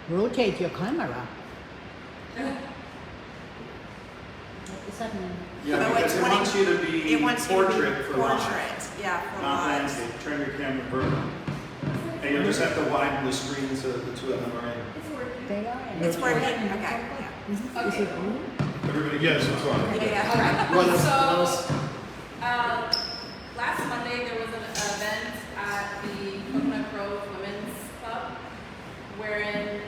rotate your camera. What does that mean? Yeah, So because it's it wants you to be It wants you to be portrait for live, portrait, yeah, for not live. landscape. Turn your camera vertical. And you'll just have to widen the screen so that the two of them are in. They are. It's working, okay. Yeah. Is it on? Everybody Yes, it's on. Yeah. Last Monday there was an event at the Coconut Grove Women's Club wherein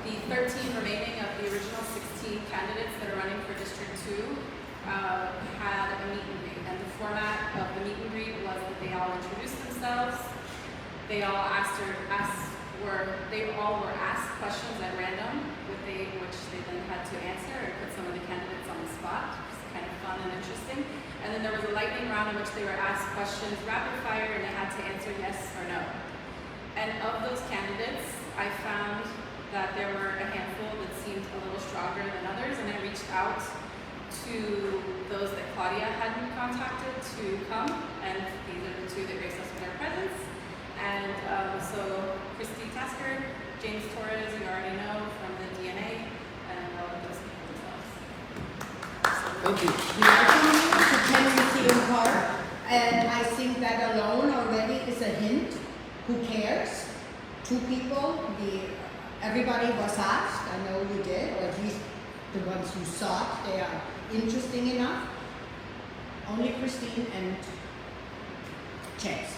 the 13 remaining of the original 16 candidates that are running for District 2 had a meet and greet. And the format of the meet and greet was that they all introduced themselves. They all were asked questions at random, which they then had to answer and put some of the candidates on the spot, which is kind of fun and interesting. And then there was a lightning round in which they were asked questions rapid fire and they had to answer yes or no. And of those candidates, I found that there were a handful that seemed a little stronger than others, and I reached out to those that Claudia hadn't contacted to come, and these are the two that graced us with their presence. And so Christi Tasker, James Torres, you already know from the DNA, and I'll let those people themselves. Thank you. The other one is a Kensington Park, and I think that alone already is a hint. Who cares? Two people, everybody was asked, I know you did, or at least the ones who thought they are interesting enough. Only Christine and Chase.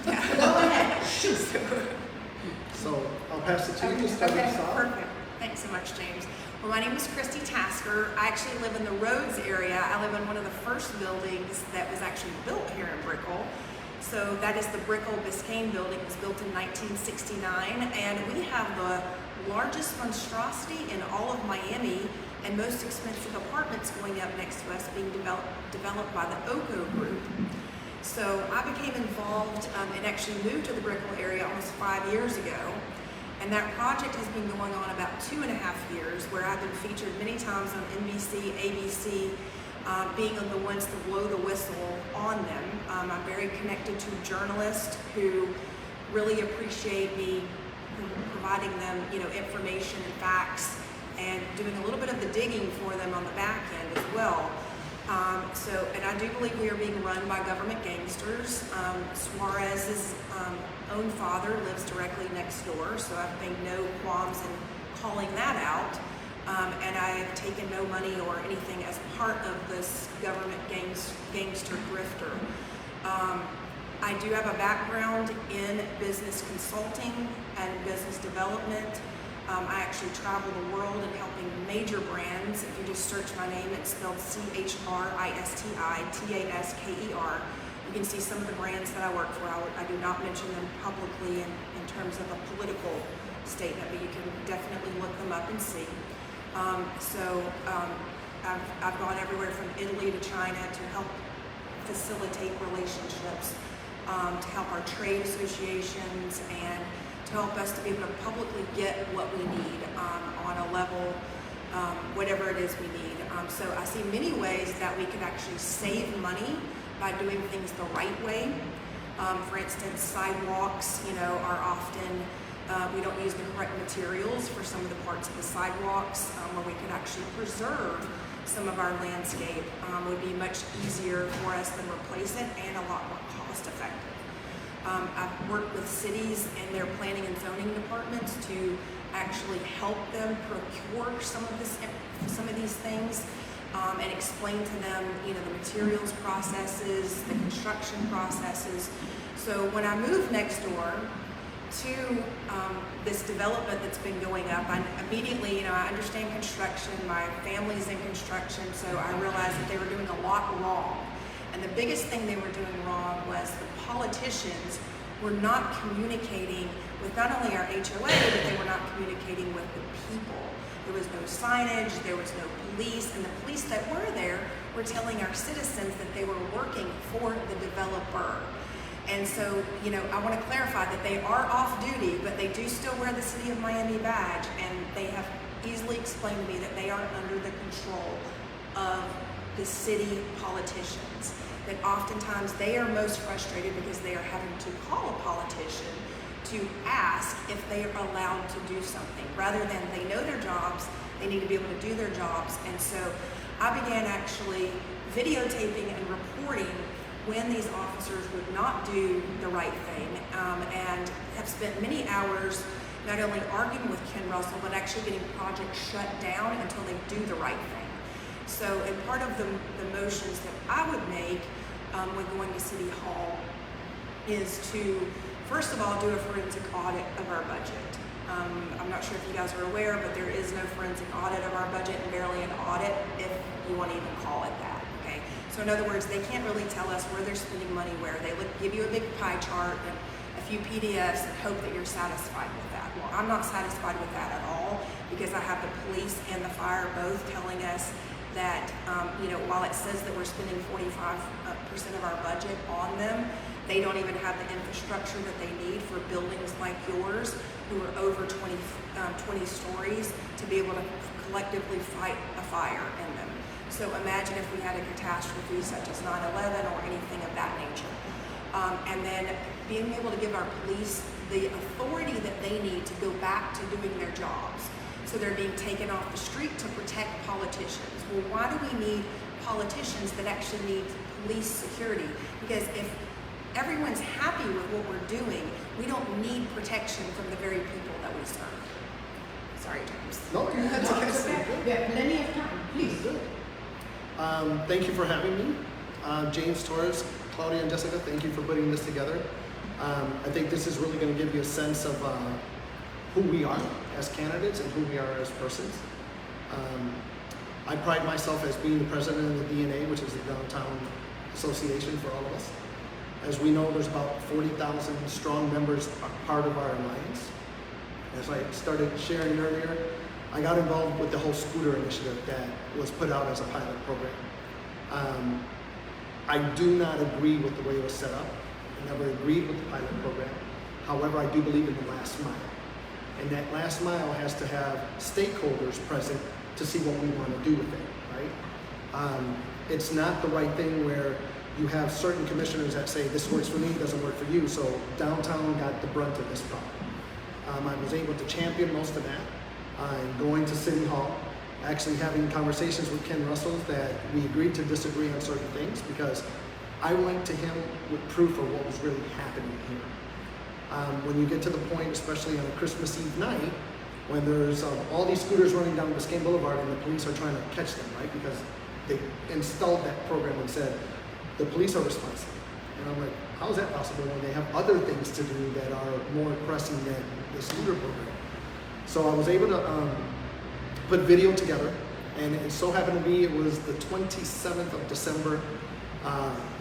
Go ahead, shoot. So I'll pass it to you to start Okay, us off. perfect. Thanks so much, James. Well, my name is Christi Tasker. I actually live in the Rhodes area. I live in one of the first buildings that was actually built here in Brickell. So that is the Brickell Biscayne building. It was built in 1969, and we have the largest monstrosity in all of Miami and most expensive apartments going up next to us being developed by the OCO Group. So I became involved and actually moved to the Brickell area almost 5 years ago. And that project has been going on about 2.5 years, where I've been featured many times on NBC, ABC, being the ones to blow the whistle on them. I'm very connected to journalists who really appreciate me providing them, information and facts, and doing a little bit of the digging for them on the back end as well. And I do believe we are being run by government gangsters. Suarez's own father lives directly next door, so I've made no qualms in calling that out. And I've taken no money or anything as part of this government gangster grifter. I do have a background in business consulting and business development. I actually travel the world in helping major brands. If you just search my name, it's spelled CHRISTI TASKER. You can see some of the brands that I work for. I do not mention them publicly in terms of a political statement, but you can definitely look them up and see. I've gone everywhere from Italy to China to help facilitate relationships, to help our trade associations, and to help us to be able to publicly get what we need on a level, whatever it is we need. So I see many ways that we could actually save money by doing things the right way. For instance, sidewalks, are often, we don't use the correct materials for some of the parts of the sidewalks, where we could actually preserve some of our landscape. Would be much easier for us than replace it, and a lot more cost effective. I've worked with cities and their planning and zoning departments to actually help them procure some of these things, and explain to them, the materials processes, the construction processes. So when I moved next door to this development that's been going up, I immediately, I understand construction, my family's in construction, so I realized that they were doing a lot wrong. And the biggest thing they were doing wrong was the politicians were not communicating with not only our HOA, but they were not communicating with the people. There was no signage, there was no police, and the police that were there were telling our citizens that they were working for the developer. And so, I want to clarify that they are off duty, but they do still wear the City of Miami badge, and they have easily explained to me that they are under the control of the city politicians. That oftentimes they are most frustrated because they are having to call a politician to ask if they are allowed to do something, rather than they know their jobs, they need to be able to do their jobs. And so I began actually videotaping and reporting when these officers would not do the right thing, and have spent many hours not only arguing with Ken Russell, but actually getting projects shut down until they do the right thing. So, and part of the motions that I would make when going to City Hall is to, first of all, do a forensic audit of our budget. I'm not sure if you guys are aware, but there is no forensic audit of our budget, and barely an audit, if you want to even call it that, okay? So in other words, they can't really tell us where they're spending money where. They would give you a big pie chart and a few PDFs and hope that you're satisfied with that. Well, I'm not satisfied with that at all, because I have the police and the fire both telling us that, while it says that we're spending 45% of our budget on them, they don't even have the infrastructure that they need for buildings like yours, who are over 20 stories, to be able to collectively fight a fire in them. So imagine if we had a catastrophe such as 9/11 or anything of that nature. And then being able to give our police the authority that they need to go back to doing their jobs. So they're being taken off the street to protect politicians. Well, why do we need politicians that actually need police security? Because if everyone's happy with what we're doing, we don't need protection from the very people that we serve. Sorry, James. No, that's okay. We have plenty of time, please. Thank you for having me. James Torres, Claudia and Jessica, thank you for putting this together. I think this is really going to give you a sense of who we are as candidates and who we are as persons. I pride myself as being the president of the DNA, which is the Downtown Association for all of us. As we know, there's about 40,000 strong members part of our alliance. As I started sharing earlier, I got involved with the whole scooter initiative that was put out as a pilot program. I do not agree with the way it was set up. I never agreed with the pilot program. However, I do believe in the last mile. And that last mile has to have stakeholders present to see what we want to do with it, right? It's not the right thing where you have certain commissioners that say, this works for me, doesn't work for you, so downtown got the brunt of this problem. I was able to champion most of that, going to City Hall, actually having conversations with Ken Russell that we agreed to disagree on certain things, because I went to him with proof of what was really happening here. When you get to the point, especially on a Christmas Eve night, when there's all these scooters running down Biscayne Boulevard and the police are trying to catch them, right? Because they installed that program and said, the police are responsible. And I'm like, how is that possible when they have other things to do that are more pressing than the scooter program? So I was able to put video together, and it so happened to be, it was the 27th of December,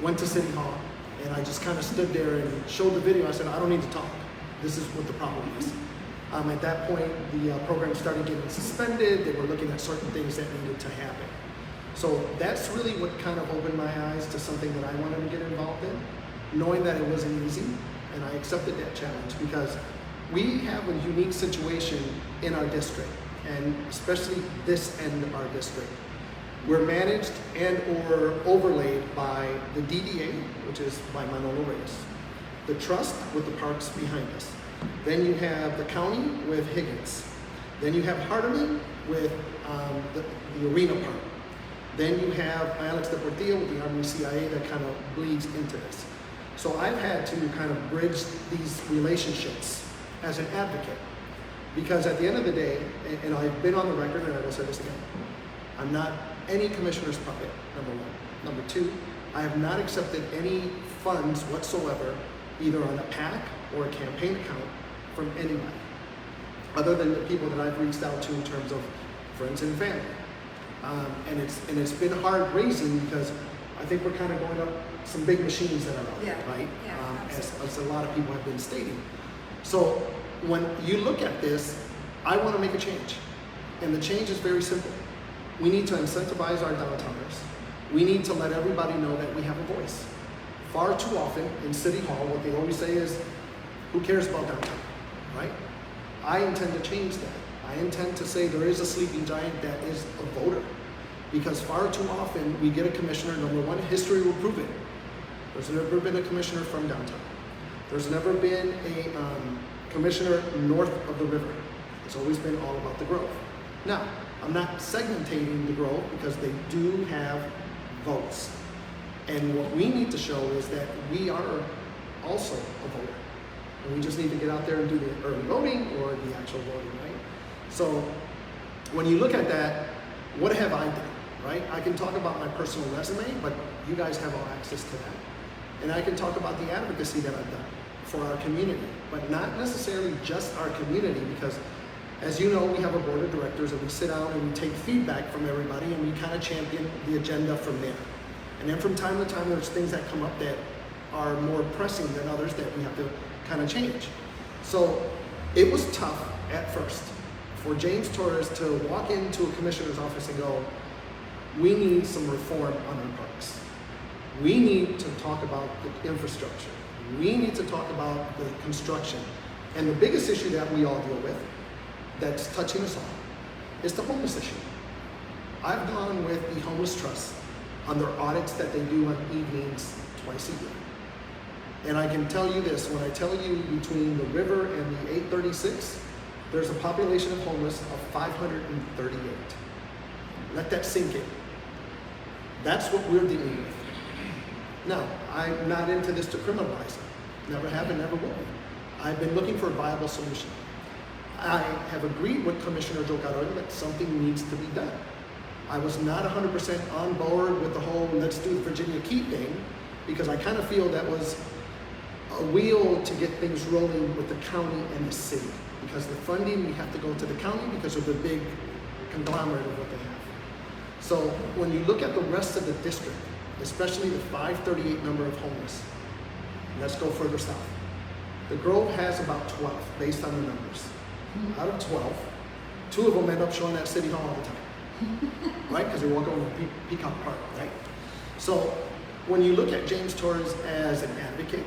went to City Hall, and I just kind of stood there and showed the video. I said, I don't need to talk. This is what the problem is. At that point, the program started getting suspended. They were looking at certain things that needed to happen. So that's really what kind of opened my eyes to something that I wanted to get involved in, knowing that it wasn't easy, and I accepted that challenge because we have a unique situation in our district, and especially this end of our district. We're managed and or overlaid by the DDA, which is by Manolo Reyes, the trust with the parks behind us. Then you have the county with Higgins. Then you have Hardeman with the arena park. Then you have Alex de Portillo with the Army CIA that kind of bleeds into this. So I've had to kind of bridge these relationships as an advocate, because at the end of the day, and I've been on the record, and I will say this again, I'm not any commissioner's puppet, number one. Number two, I have not accepted any funds whatsoever, either on a PAC or a campaign account, from anybody, other than the people that I've reached out to in terms of friends and family. And it's been hard raising because I think we're kind of going up some big machines that are out there, right? As a lot of people have been stating. So when you look at this, I want to make a change. And the change is very simple. We need to incentivize our downtowners. We need to let everybody know that we have a voice. Far too often in City Hall, what they always say is, who cares about downtown, right? I intend to change that. I intend to say there is a sleeping giant that is a voter. Because far too often we get a commissioner, number one, history will prove it. There's never been a commissioner from downtown. There's never been commissioner north of the river. It's always been all about the Grove. Now, I'm not segmentating the Grove because they do have votes. And what we need to show is that we are also a voter. And we just need to get out there and do the early voting or the actual voting, right? So when you look at that, what have I done, right? I can talk about my personal resume, but you guys have all access to that. And I can talk about the advocacy that I've done for our community, but not necessarily just our community, because as you know, we have a board of directors and we sit down and we take feedback from everybody and we kind of champion the agenda from there. And then from time to time, there's things that come up that are more pressing than others that we have to kind of change. So it was tough at first for James Torres to walk into a commissioner's office and go, we need some reform on our parks. We need to talk about the infrastructure. We need to talk about the construction. And the biggest issue that we all deal with, that's touching us all, is the homeless issue. I've gone with the Homeless Trust on their audits that they do on evenings twice a year. And I can tell you this, when I tell you between the river and the 836, there's a population of homeless of 538. Let that sink in. That's what we're dealing with. Now, I'm not into this to criminalize it. Never have and never will be. I've been looking for a viable solution. I have agreed with Commissioner Joe Carollo that something needs to be done. I was not 100% on board with the whole let's do the Virginia Key thing, because I kind of feel that was a wheel to get things rolling with the county and the city. Because the funding, we have to go to the county because of the big conglomerate of what they have. So when you look at the rest of the district, especially the 538 number of homeless, let's go further south. The Grove has about 12 based on the numbers. Out of 12, 2 of them end up showing at City Hall all the time, right? Because they walk over to Peacock Park, right? So when you look at James Torres as an advocate,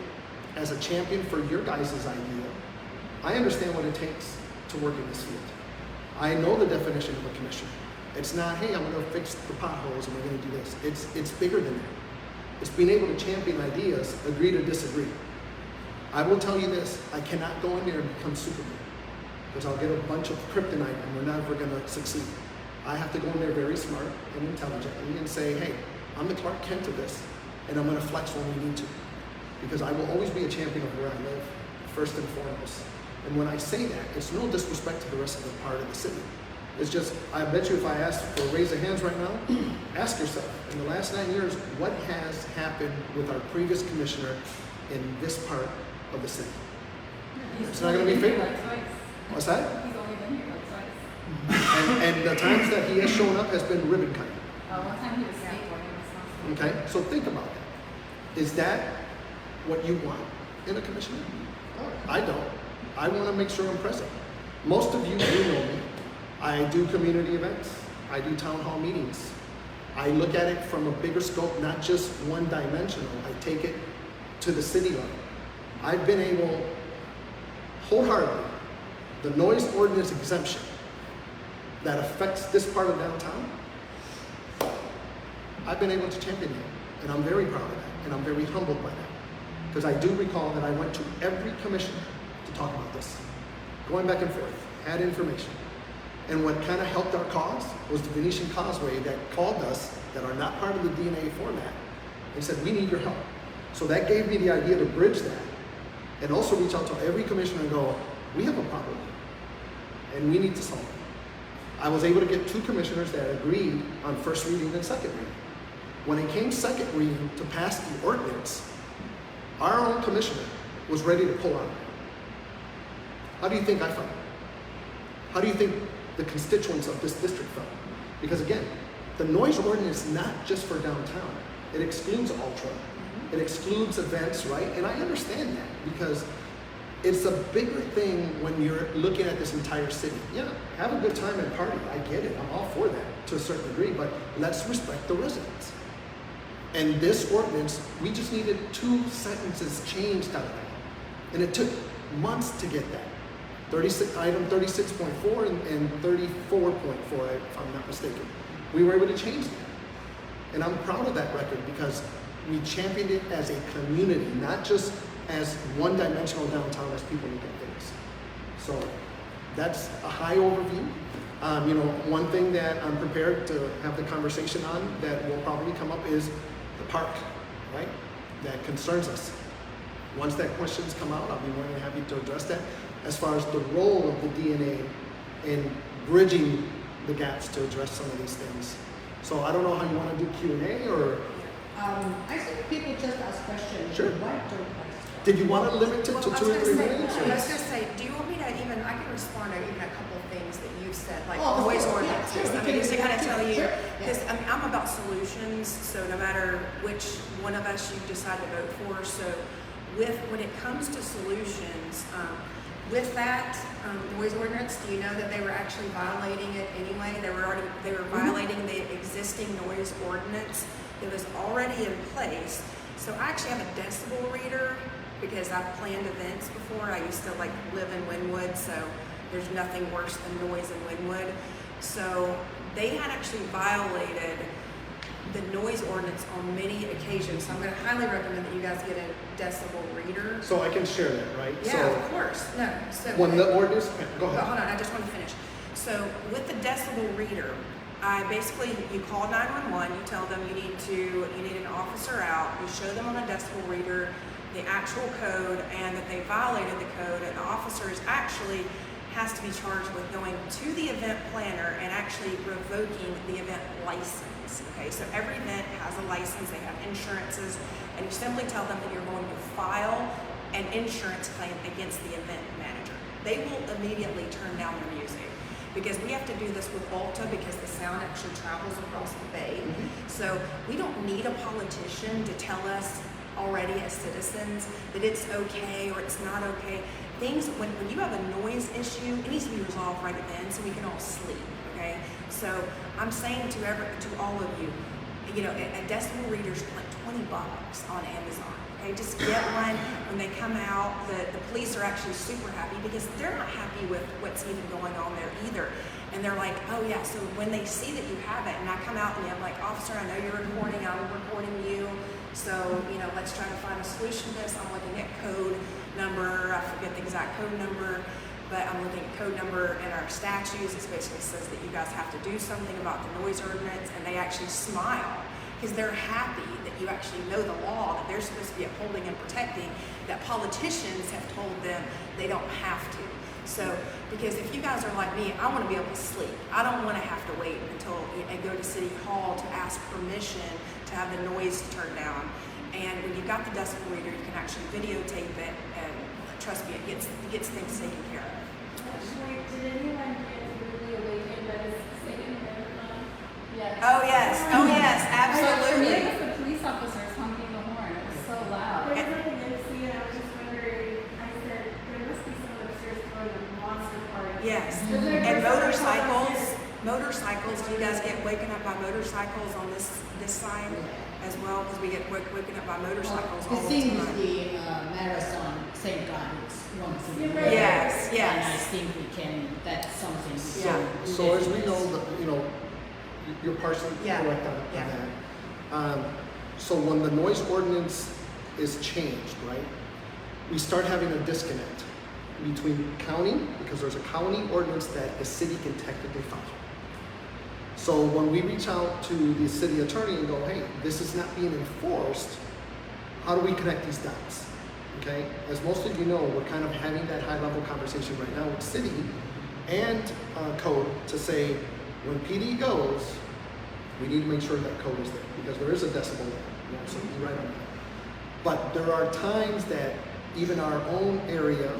as a champion for your guys' idea, I understand what it takes to work in this field. I know the definition of a commissioner. It's not, hey, I'm going to fix the potholes and we're going to do this. It's bigger than that. It's being able to champion ideas, agree to disagree. I will tell you this, I cannot go in there and become Superman, because I'll get a bunch of kryptonite and we're never going to succeed. I have to go in there very smart and intelligently and say, hey, I'm the Clark Kent of this, and I'm going to flex when we need to, because I will always be a champion of where I live, first and foremost. And when I say that, it's no disrespect to the rest of the part of the city. It's just, I bet you if I ask for a raise of hands right now, ask yourself, in the last 9 years, what has happened with our previous commissioner in this part of the city? It's not going to be favorable. What's that? He's only been here like twice. And the times that he has shown up has been ribbon cutting. One time he was skateboarding. Okay, so think about that. Is that what you want in a commissioner? I don't. I want to make sure I'm present. Most of you do know me. I do community events. I do town hall meetings. I look at it from a bigger scope, not just one dimensional. I take it to the city level. I've been able, wholeheartedly, the noise ordinance exemption that affects this part of downtown, I've been able to champion it, and I'm very proud of that, and I'm very humbled by that. Because I do recall that I went to every commissioner to talk about this, going back and forth, had information. And what kind of helped our cause was the Venetian Causeway that called us, that are not part of the DNA format, and said, we need your help. So that gave me the idea to bridge that, and also reach out to every commissioner and go, we have a problem, and we need to solve it. I was able to get 2 commissioners that agreed on first reading and second reading. When it came second reading to pass the ordinance, our own commissioner was ready to pull out. How do you think I felt? How do you think the constituents of this district felt? Because again, the noise ordinance is not just for downtown. It excludes ultra. It excludes events, right? And I understand that, because it's a bigger thing when you're looking at this entire city. Yeah, have a good time and party. I get it. I'm all for that to a certain degree, but let's respect the residents. And this ordinance, we just needed 2 sentences changed out of that. And it took months to get that. Item 36.4 and 34.4, if I'm not mistaken. We were able to change that. And I'm proud of that record, because we championed it as a community, not just as one-dimensional downtown as people look at things. So that's a high overview. You know, one thing that I'm prepared to have the conversation on that will probably come up is the park, right? That concerns us. Once that questions come out, I'll be more than happy to address that. As far as the role of the DNA in bridging the gaps to address some of these things. So I don't know how you want to do Q&A or... I think people just ask questions. Sure. Why don't I? Did you want to limit it to 2 or 3 minutes? I was gonna say, do you want me to even, I can respond to even a couple of things that you've said, like Oh, noise sure, ordinances. yeah, sure. I mean, just to kind of tell you, Sure, because yeah. I'm about solutions, so no matter which one of us you decide to vote for, so when it comes to solutions, with that noise ordinance, do you know that they were actually violating it anyway? They were violating the existing noise ordinance that was already in place. So I actually have a decibel reader because I've planned events before. I used to live in Wynwood, so there's nothing worse than noise in Wynwood. So they had actually violated the noise ordinance on many occasions. So I'm going to highly recommend that you guys get a decibel reader. So I can share that, right? Yeah, So of course. No. So when the ordinance, go But ahead. hold on, I just want to finish. So with the decibel reader, you call 911, you tell them you need an officer out, you show them on a decibel reader the actual code and that they violated the code, and the officer has to be charged with going to the event planner and actually revoking the event license. Okay, so every event has a license, they have insurances, and you simply tell them that you're going to file an insurance claim against the event manager. They will immediately turn down their music, because we have to do this with Volta because the sound actually travels across the bay. So we don't need a politician to tell us already as citizens that it's okay or it's not okay. Things, when you have a noise issue, it needs to be resolved right then so we can all sleep, okay? So I'm saying to all of you, a decibel reader's like $20 on Amazon. Okay, just get one. When they come out, the police are actually super happy because they're not happy with what's even going on there either. And they're like, oh yeah, so when they see that you have it, and I come out and I'm like, officer, I know you're recording, I'm recording you. So, let's try to find a solution to this. I'm looking at code number, I forget the exact code number, but I'm looking at code number in our statutes. It basically says that you guys have to do something about the noise ordinance, and they actually smile because they're happy that you actually know the law that they're supposed to be upholding and protecting, that politicians have told them they don't have to. So, because if you guys are like me, I want to be able to sleep. I don't want to have to wait until I go to City Hall to ask permission to have the noise turned down. And when you've got the decibel reader, you can actually videotape it, and trust me, it gets things taken care of. Actually, did anyone get really awakened by this singing marathon? Yes. Oh yes, absolutely. For me, it was the police officers honking the horn. It was so loud. There was like an MC, and I was just wondering, I said, there must be someone upstairs throwing a monster party. Yes, Was there and just someone motorcycles. Do you guys get waken up by motorcycles on this side as well? Because we get woken up by motorcycles all The the thing with time. the marathon, thank God, it's once a year. Yes, And I yes. think that's something. Yeah. So as we know, you're partially Yeah. correct on Yeah. that. So when the noise ordinance is changed, right, we start having a disconnect between county, because there's a county ordinance that the city can technically follow. So when we reach out to the city attorney and go, hey, this is not being enforced, how do we connect these dots? Okay, as most of you know, we're kind of having that high level conversation right now with city and code to say, when PD goes, we need to make sure that code is there, because there is a decibel there, so you're right on that. But there are times that even our own area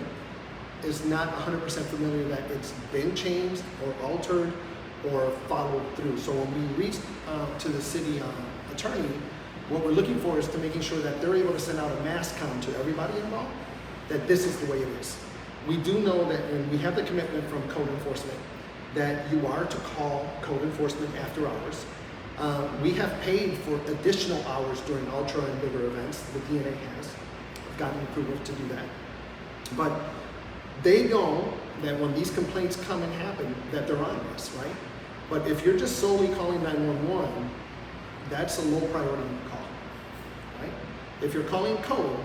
is not 100% familiar that it's been changed or altered or followed through. So when we reach to the city attorney, what we're looking for is to making sure that they're able to send out a mass comm to everybody involved, that this is the way it is. We do know that, and we have the commitment from code enforcement, that you are to call code enforcement after hours. We have paid for additional hours during ultra and bigger events. The DNA has gotten approval to do that. But they know that when these complaints come and happen, that they're on this, right? But if you're just solely calling 911, that's a low priority call, right? If you're calling code,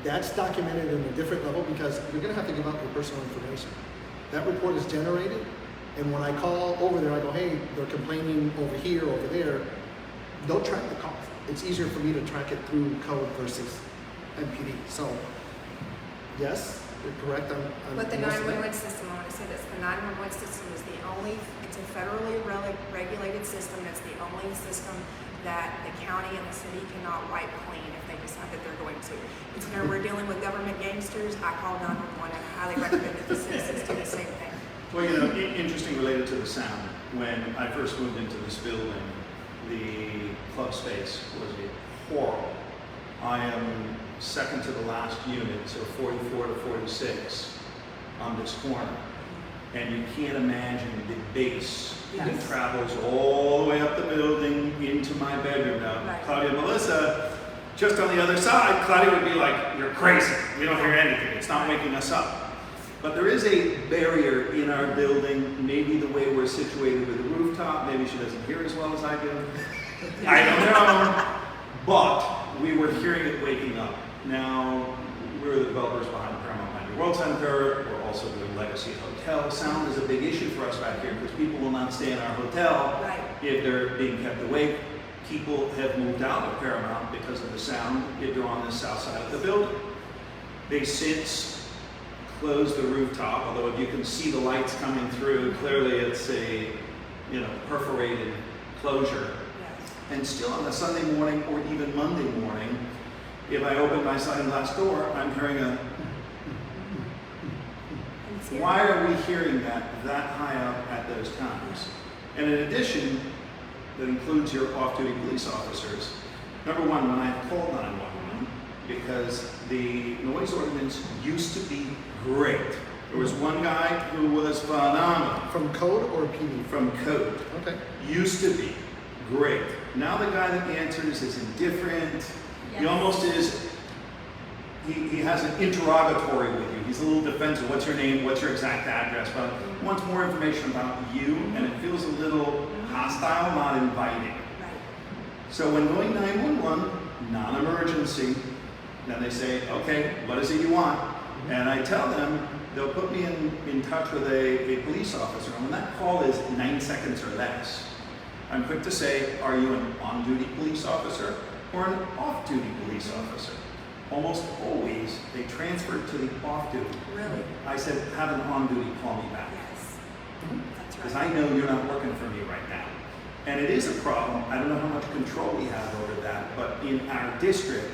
that's documented in a different level because you're gonna have to give out your personal information. That report is generated, and when I call over there, I go, hey, they're complaining over here, over there. They'll track the call. It's easier for me to track it through code versus MPD. So, yes, you're correct on But the most of that. 911 system, I want to say this, the 911 system is the only, it's a federally regulated system. It's the only system that the county and the city cannot wipe clean if they decide that they're going to. It's whenever we're dealing with government gangsters, I call 911 and highly recommend that the citizens do the same thing. Well, you know, interesting related to the sound. When I first moved into this building, the club space was horrible. I am second to the last unit, so 44 to 46 on this corner. And you can't imagine the bass that Yes. travels all the way up the building into my bedroom now. Right. Claudia and Melissa, just on the other side, Claudia would be like, you're crazy. We don't hear anything. It's not waking us up. But there is a barrier in our building, maybe the way we're situated with the rooftop. Maybe she doesn't hear as well as I do. I don't know. But we were hearing it waking up. Now, we're the developers behind the Paramount Miami World Center. We're also doing Legacy Hotel. Sound is a big issue for us back here because people will not stay in our hotel Right. if they're being kept awake. People have moved out of Paramount because of the sound if they're on the south side of the building. They since closed the rooftop, although if you can see the lights coming through, clearly it's a perforated closure. Yes. And still on a Sunday morning or even Monday morning, if I open my sliding glass door, I'm hearing a. And it's here. Why are we hearing that high up at those times? And in addition, that includes your off-duty police officers. Number one, when I called 911, because the noise ordinance used to be great. There was one guy who was phenomenal From code or PD? from code. Okay. Used to be great. Now the guy that answers is indifferent. He Yes. almost is, he has an interrogatory with you. He's a little defensive. What's your name? What's your exact address? But he wants more information about you, and it feels a little hostile, not inviting. Right. So when going 911, non-emergency, then they say, okay, what is it you want? And I tell them, they'll put me in touch with a police officer. And when that call is 9 seconds or less, I'm quick to say, are you an on-duty police officer or an off-duty police officer? Almost always, they transfer to the off-duty. Really? I said, have an on-duty call me back. Yes. That's Because right. I know you're not working for me right now. And it is a problem. I don't know how much control we have over that, but in our district,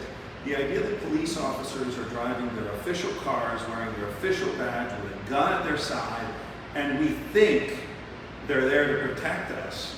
the idea that police officers are driving their official cars, wearing their official badge with a gun at their side, and we think they're there to protect us,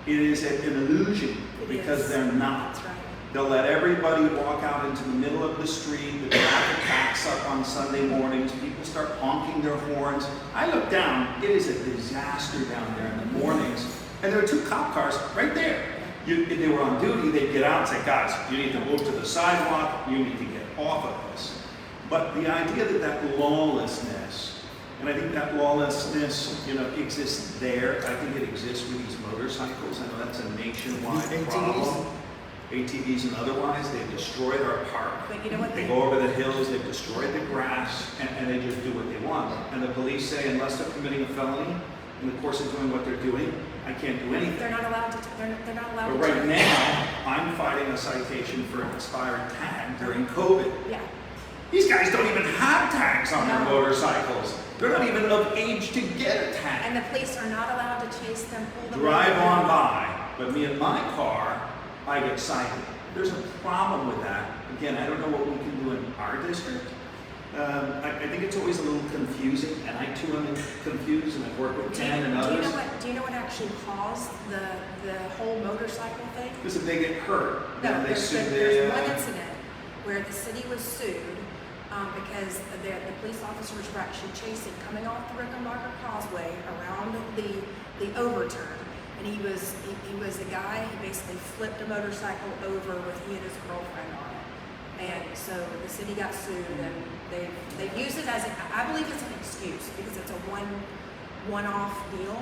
it is an illusion It because is. they're not. That's right. They'll let everybody walk out into the middle of the street. The traffic backs up on Sunday mornings. People start honking their horns. I look down. It is a disaster down there in the mornings. And there are two cop cars right there. If they were on duty, they'd get out and say, guys, you need to move to the sidewalk. You need to get off of this. But the idea that lawlessness, and I think that lawlessness, exists there. I think it exists with these motorcycles. I know that's a nationwide ATVs? problem. ATVs and otherwise, they've destroyed our park. But you know what? They go over the hills, they've destroyed the grass, and they just do what they want. And the police say, unless they're committing a felony in the course of doing what they're doing, I can't do anything. They're not allowed to. They're not allowed But to. right now, I'm fighting a citation for an expired tag during COVID. Yeah. These guys don't even have tags on their No. motorcycles. They're not even of age to get a tag. And the police are not allowed to chase them, pull them Drive over. on by, but me and my car, I get cited. There's a problem with that. Again, I don't know what we can do in our district. I think it's always a little confusing, and I too am confused, and I've worked with Ken and Do others. you know what actually caused the whole motorcycle thing? Because if they get hurt, No, then they there's sue one the. incident where the city was sued because the police officers were actually chasing, coming off the Rickenbacker Causeway around the overturn. And he was a guy who basically flipped a motorcycle over with he and his girlfriend on it. And so the city got sued, and they use it as I believe it's an excuse because it's a one-off deal.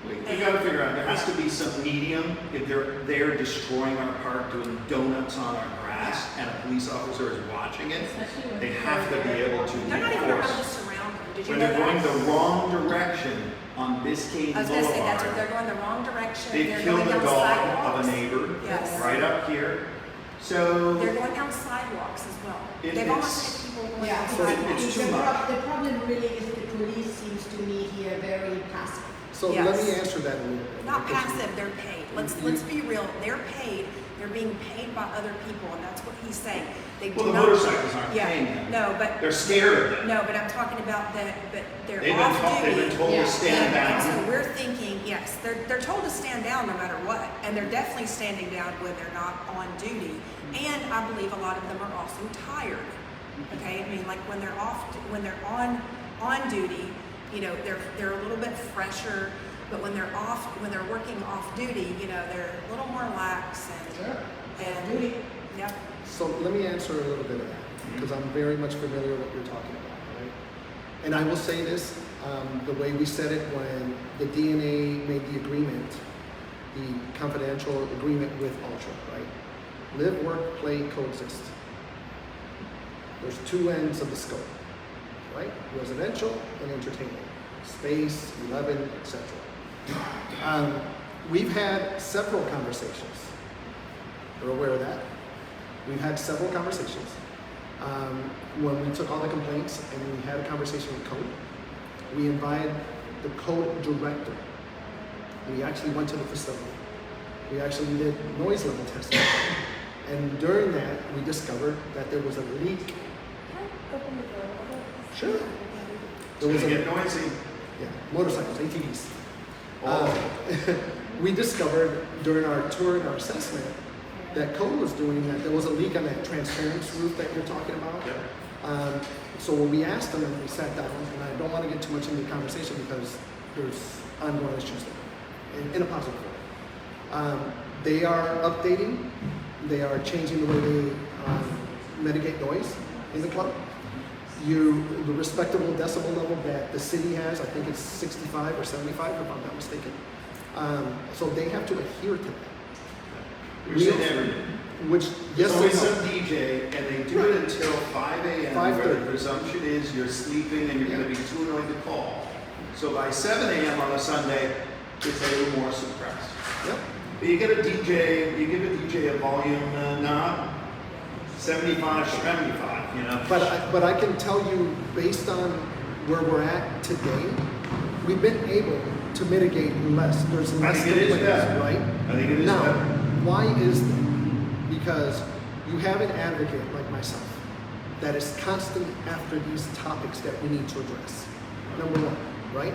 We got to figure out, there has to be some medium. If they're destroying our park, doing donuts on our grass, and a police officer is watching it, Especially when they people have are to be there. able to They're not even allowed to enforce. surround them Did you When know they're going that? the wrong direction on Biscayne I was gonna say that's if Boulevard, they're going the wrong direction. they they're killed going the down dog sidewalks. of a neighbor Yes. right up here. So They're going down sidewalks as well. They've It's- almost had people going Yeah, down So sidewalks. it's too much. The problem really is the police seems to me here very passive. So Yes. let me answer that a little bit. Not because you- passive, they're paid. Let's be real. They're paid. They're being paid by other people, and that's what he's saying. They Well, do the not- motorcycles aren't Yeah, paying them. No, but they're scared of them. no, but I'm talking about that. But they're They've off duty. been told Yeah. to stand And so down. we're thinking, yes, they're told to stand down no matter what, and they're definitely standing down when they're not on duty. And I believe a lot of them are also tired. Okay, I mean, like when they're on duty, you know, they're a little bit fresher. But when they're working off duty, you know, they're a little more lax and Duty. yep. So let me answer a little bit of that, because I'm very much familiar with what you're talking about, right? And I will say this, the way we said it when the DNA made the agreement, the confidential agreement with Ultra, right? Live, work, play, coexist. There's two ends of the scope, right? Residential and entertainment, space, 11, etc. We've had several conversations. You're aware of that? We've had several conversations. When we took all the complaints and we had a conversation with code, we invited the code director. We actually went to the facility. We actually did noise level testing. And during that, we discovered that there was a leak. Open the door a little bit. Sure. It's There was gonna a, get noisy. yeah, motorcycles, ATVs. Oh. We discovered during our tour and our assessment that code was doing that. There was a leak on that transparency roof that you're talking about. Yep. So when we asked them and we sat down, and I don't want to get too much into the conversation because there's ongoing issues there, in a positive way. They are updating. They are changing the way they mitigate noise in the club. The respectable decibel level that the city has, I think it's 65 or 75, if I'm not mistaken. So they have to adhere to that. Which they never do. Which, yes, There's always they some DJ, and they do it until 5 a.m. where 5:30. the presumption is you're sleeping and you're going to be too annoyed to call. So by 7 a.m. on a Sunday, it's a little more suppressed. Yep. But you get a DJ, you give a DJ a volume knob, 75, 75, you know. But I can tell you, based on where we're at today, we've been able to mitigate less. There's I less think it is complaints, better. right? I think it is Now, better. why is that? Because you have an advocate like myself that is constant after these topics that we need to address. Number one, right?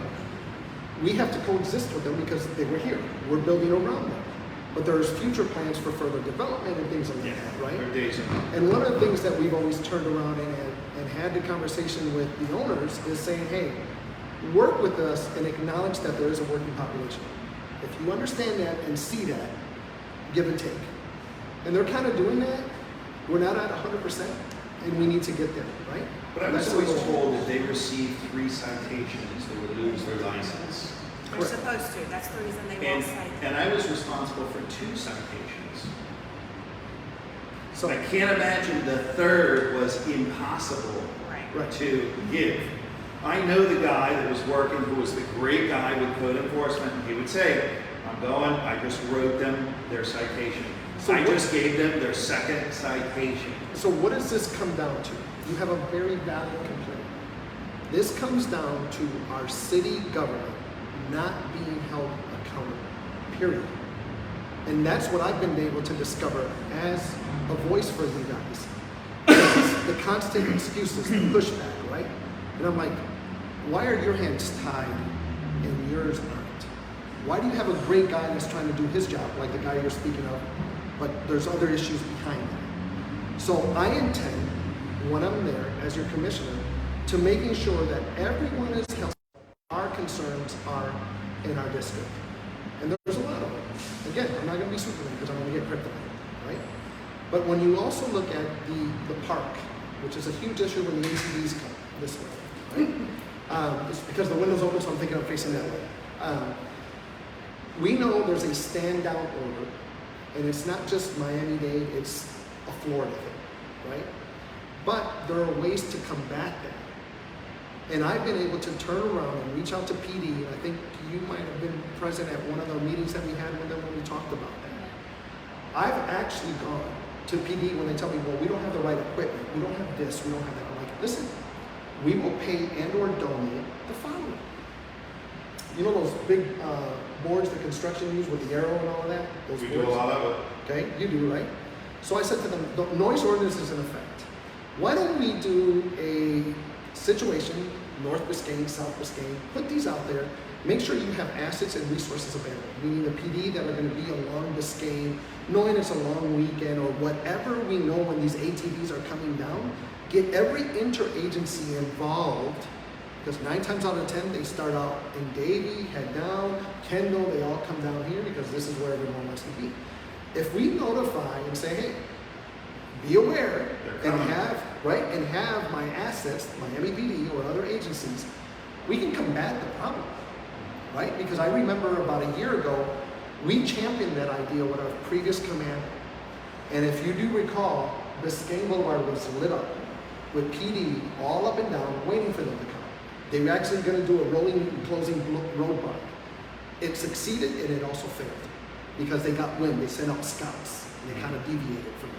We have to coexist with them because they were here. We're building around them. But there's future plans for further development and things like that, right? Their days are. And one of the things that we've always turned around and had the conversation with the owners is saying, hey, work with us and acknowledge that there is a working population. If you understand that and see that, give and take. And they're kind of doing that. We're not at 100%, and we need to get there, right? But I was That's always the goal. told that they received 3 citations, they would lose their license. They're Correct. supposed to. That's the reason they And, won't say. and I was responsible for 2 citations. So, I can't imagine the third was impossible Right. right. to give. I know the guy that was working, who was the great guy with code enforcement, and he would say, I'm going, I just wrote them their citation. So I what- just gave them their second citation. So what does this come down to? You have a very valid complaint. This comes down to our city government not being held accountable, period. And that's what I've been able to discover as a voice for you guys. It's the constant excuses, the pushback, right? And I'm like, why are your hands tied and yours aren't? Why do you have a great guy that's trying to do his job, like the guy you're speaking of, but there's other issues behind that? So I intend, when I'm there as your commissioner, to making sure that everyone is held. Our concerns are in our district. And there's a lot of them. Again, I'm not going to be Superman because I'm going to get kryptonite, right? But when you also look at the park, which is a huge issue when the ATVs come this way, right? It's because the window's open, so I'm thinking I'm facing that way. We know there's a stand down order, and it's not just Miami-Dade, it's a Florida thing, right? But there are ways to combat that. And I've been able to turn around and reach out to PD, and I think you might have been present at one of the meetings that we had with them when we talked about that. I've actually gone to PD when they tell me, well, we don't have the right equipment, we don't have this, we don't have that. I'm like, listen, we will pay and or donate the following. You know those big boards that construction use with the arrow and all of that? Those We boards? do a lot of it. Okay, you do, right? So I said to them, the noise ordinance is in effect. Why don't we do a situation, North Biscayne, South Biscayne, put these out there, make sure you have assets and resources available, meaning the PD that are going to be along Biscayne, knowing it's a long weekend or whatever we know when these ATVs are coming down, get every interagency involved, because 9 times out of 10 they start out in Davie, head down, Kendall, they all come down here because this is where everyone wants to be. If we notify and say, hey, be aware and have my assets, my MEPD or other agencies, we can combat the problem, right? Because I remember about a year ago, we championed that idea with our previous commander. And if you do recall, Biscayne Boulevard was lit up with PD all up and down waiting for them to come. They were actually going to do a rolling and closing roadblock. It succeeded and it also failed because they got wind. They sent out scouts and they kind of deviated from that.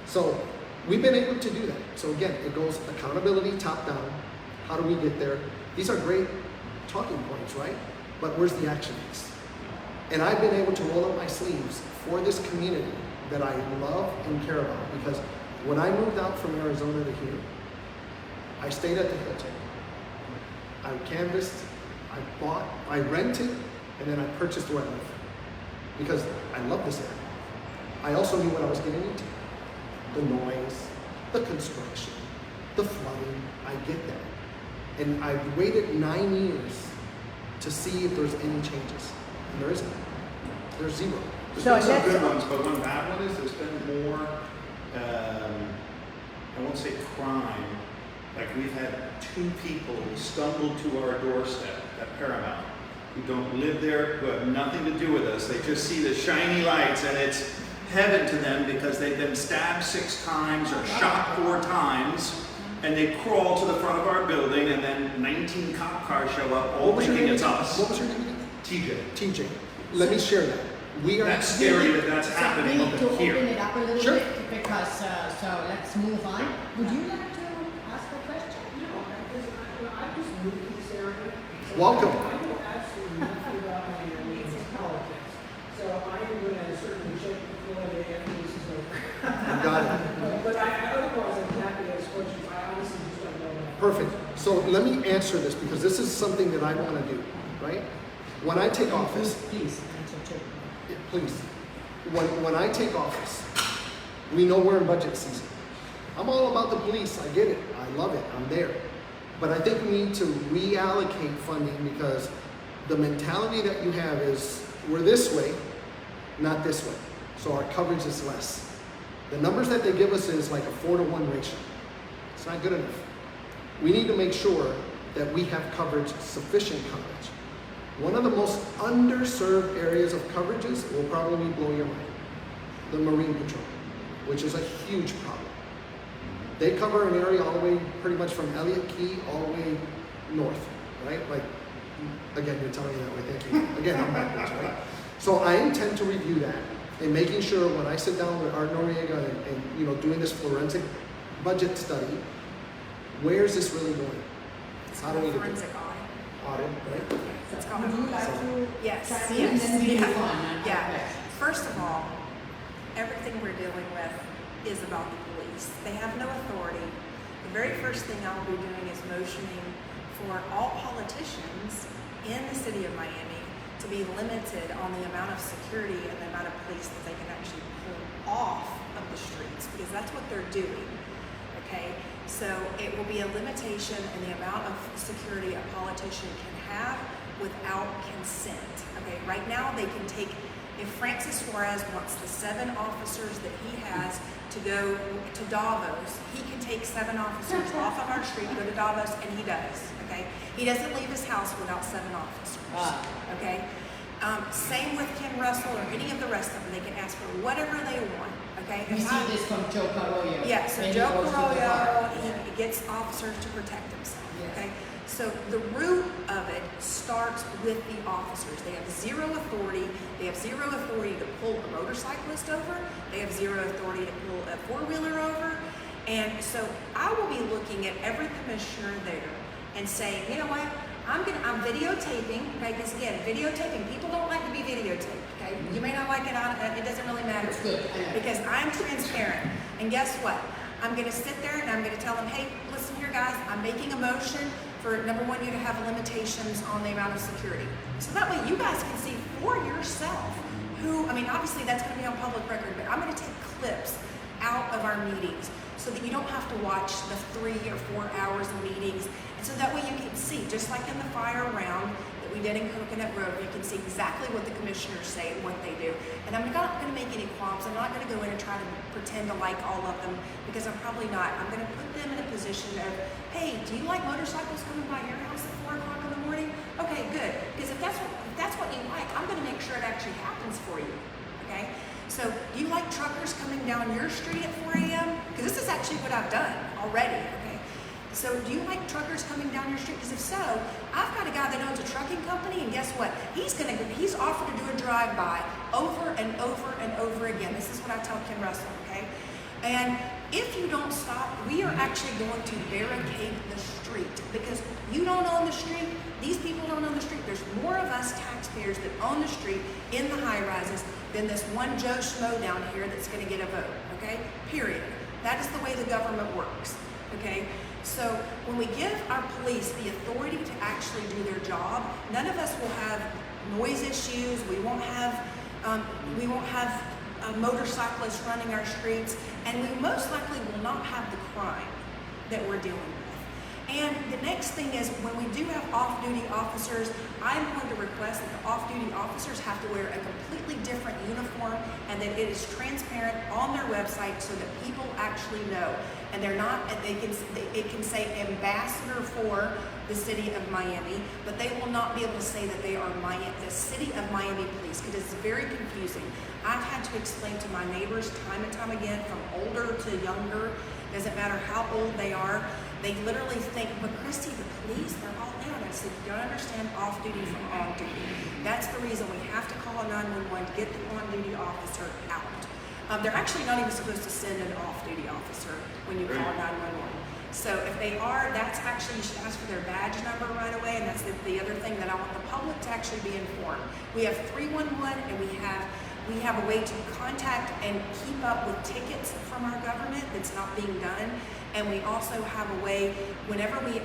So we've been able to do that. So again, it goes accountability top down. How do we get there? These are great talking points, right? But where's the action piece? And I've been able to roll up my sleeves for this community that I love and care about, because when I moved out from Arizona to here, I stayed at the Hilton. I canvassed, I bought, I rented, and then I purchased where I live because I love this area. I also knew what I was getting into. The noise, the construction, the flooding, I get that. And I've waited 9 years to see if there's any changes. And there isn't. There's zero. There's So been some let's- good ones, but one bad one is there's been more, I won't say crime, like we've had 2 people who stumbled to our doorstep at Paramount, who don't live there, who have nothing to do with us. They just see the shiny lights and it's heaven to them because they've been stabbed 6 times or shot 4 times, and they crawl to the front of our building and then 19 cop cars show up all thinking it's us. What was your name again? TJ. TJ. Let me share that. We are. That's scary that that's So happening we need to over open here. it up a little Sure. bit because, so let's move on. Would you like to ask a question? I just moved to this area. So Welcome. I know absolutely nothing about Miami politics. So I am going to certainly check the Florida after this is over. You got it. But otherwise, I'm happy to ask questions. I honestly just don't know that. Perfect. So let me answer this because this is something that I want to do, right? When I take office, Please, answer too. yeah, please. When I take office, we know we're in budget season. I'm all about the police. I get it. I love it. I'm there. But I think we need to reallocate funding because the mentality that you have is we're this way, not this way. So our coverage is less. The numbers that they give us is like a 4-to-1 ratio. It's not good enough. We need to make sure that we have coverage, sufficient coverage. One of the most underserved areas of coverages will probably blow your mind. The Marine Patrol, which is a huge problem. They cover an area all the way pretty much from Elliott Key all the way north, right? Like, again, you're telling me that way, thank you. Again, I'm backwards, right? So I intend to review that and making sure when I sit down with Art Noriega and doing this forensic budget study, where's this really going? It's How called do we do forensic it? audit. Audit, right? It's called Would you like to? Yes, chime in? yes. And then we Yeah. move on. Yeah. First of all, everything we're dealing with is about the police. They have no authority. The very first thing I'll be doing is motioning for all politicians in the city of Miami to be limited on the amount of security and the amount of police that they can actually pull off of the streets, because that's what they're doing. Okay? So it will be a limitation in the amount of security a politician can have without consent. Okay, right now they can take, if Francis Suarez wants the 7 officers that he has to go to Davos, he can take 7 officers off of our street, go to Davos, and he does. Okay, he doesn't leave his house without 7 officers. Okay, same with Ken Russell or any of the rest of them. They can ask for whatever they want. Okay, We see this from Joe Carollo. yeah, so when he Joe goes to the bar. Carollo, he gets officers to protect himself, Yes. okay? So the root of it starts with the officers. They have zero authority. They have zero authority to pull a motorcyclist over. They have zero authority to pull a four-wheeler over. And so I will be looking at every commissioner there and saying, you know what, I'm videotaping, okay, because again, videotaping, people don't like to be videotaped, okay? You may not like it, it doesn't really matter. It's good. Because I'm transparent. And guess what? I'm gonna sit there and I'm gonna tell them, hey, listen here guys, I'm making a motion for number one, you to have limitations on the amount of security. So that way you guys can see for yourself who, I mean, obviously that's gonna be on public record, but I'm gonna take clips out of our meetings so that you don't have to watch the 3 or 4 hours of meetings. And so that way you can see, just like in the fire round that we did in Coconut Grove, you can see exactly what the commissioners say and what they do. And I'm not gonna make any qualms. I'm not gonna go in and try to pretend to like all of them, because I'm probably not. I'm gonna put them in a position of, hey, do you like motorcycles coming by your house at 4 o'clock in the morning? Okay, good. Because if that's what you like, I'm gonna make sure it actually happens for you, okay? So do you like truckers coming down your street at 4 a.m.? Because this is actually what I've done already, okay? So do you like truckers coming down your street? Because if so, I've got a guy that owns a trucking company, and guess what? He's offered to do a drive-by over and over and over again. This is what I tell Ken Russell, okay? And if you don't stop, we are actually going to barricade the street, because you don't own the street, these people don't own the street. There's more of us taxpayers that own the street in the high-rises than this one Joe Schmo down here that's gonna get a vote, okay? Period. That is the way the government works, okay? So when we give our police the authority to actually do their job, none of us will have noise issues. We won't have motorcyclists running our streets, and we most likely will not have the crime that we're dealing with. And the next thing is, when we do have off-duty officers, I'm going to request that the off-duty officers have to wear a completely different uniform, and that it is transparent on their website so that people actually know. And they're not, it can say ambassador for the city of Miami, but they will not be able to say that they are the city of Miami police, because it's very confusing. I've had to explain to my neighbors time and time again, from older to younger, doesn't matter how old they are, they literally think, but Christi, the police, they're all in. I said, you don't understand off-duty from on-duty. That's the reason we have to call 911 to get the on-duty officer out. They're actually not even supposed to send an off-duty officer when you call 911. So if they are, that's actually, you should ask for their badge number right away, and that's the other thing that I want the public to actually be informed. We have 311, and we have a way to contact and keep up with tickets from our government that's not being done. And we also have a way, whenever we